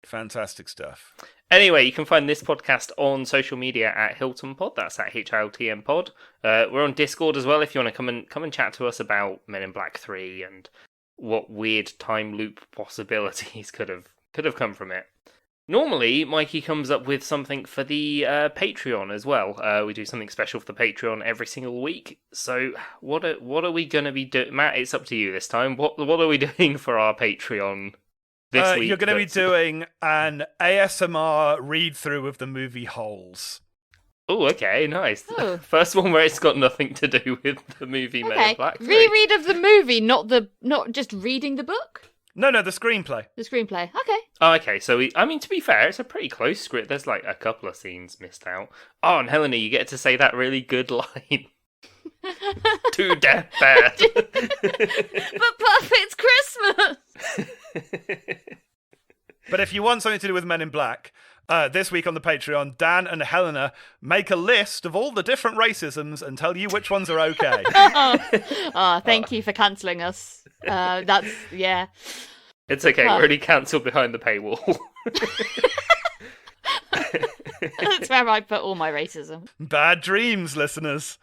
Speaker 3: Fantastic stuff.
Speaker 1: Anyway, you can find this podcast on social media at Hilton Pod. That's at HILTM Pod. We're on Discord as well if you want to come and chat to us about Men in Black 3 and what weird time loop possibilities could have come from it. Normally, Mikey comes up with something for the Patreon as well. We do something special for the Patreon every single week. So, what are we going to be doing? Matt, it's up to you this time. What are we doing for our Patreon this week?
Speaker 3: You're going to be doing an ASMR read-through of the movie Holes.
Speaker 1: Oh, okay, nice.
Speaker 2: Oh.
Speaker 1: First one where it's got nothing to do with the movie Men
Speaker 2: Okay,
Speaker 1: in Black 3.
Speaker 2: reread of the movie, not just reading the book.
Speaker 3: No, the screenplay.
Speaker 2: The screenplay. Okay.
Speaker 1: Oh, okay, so to be fair, it's a pretty close script. There's like a couple of scenes missed out. Oh, and Helena, you get to say that really good line. To deathbed.
Speaker 2: But Puff, it's Christmas.
Speaker 3: But if you want something to do with Men in Black, this week on the Patreon, Dan and Helena make a list of all the different racisms and tell you which ones are okay.
Speaker 2: Thank you for cancelling us. Yeah.
Speaker 1: It's okay, we're already cancelled behind the paywall.
Speaker 2: That's where I put all my racism.
Speaker 3: Bad dreams, listeners.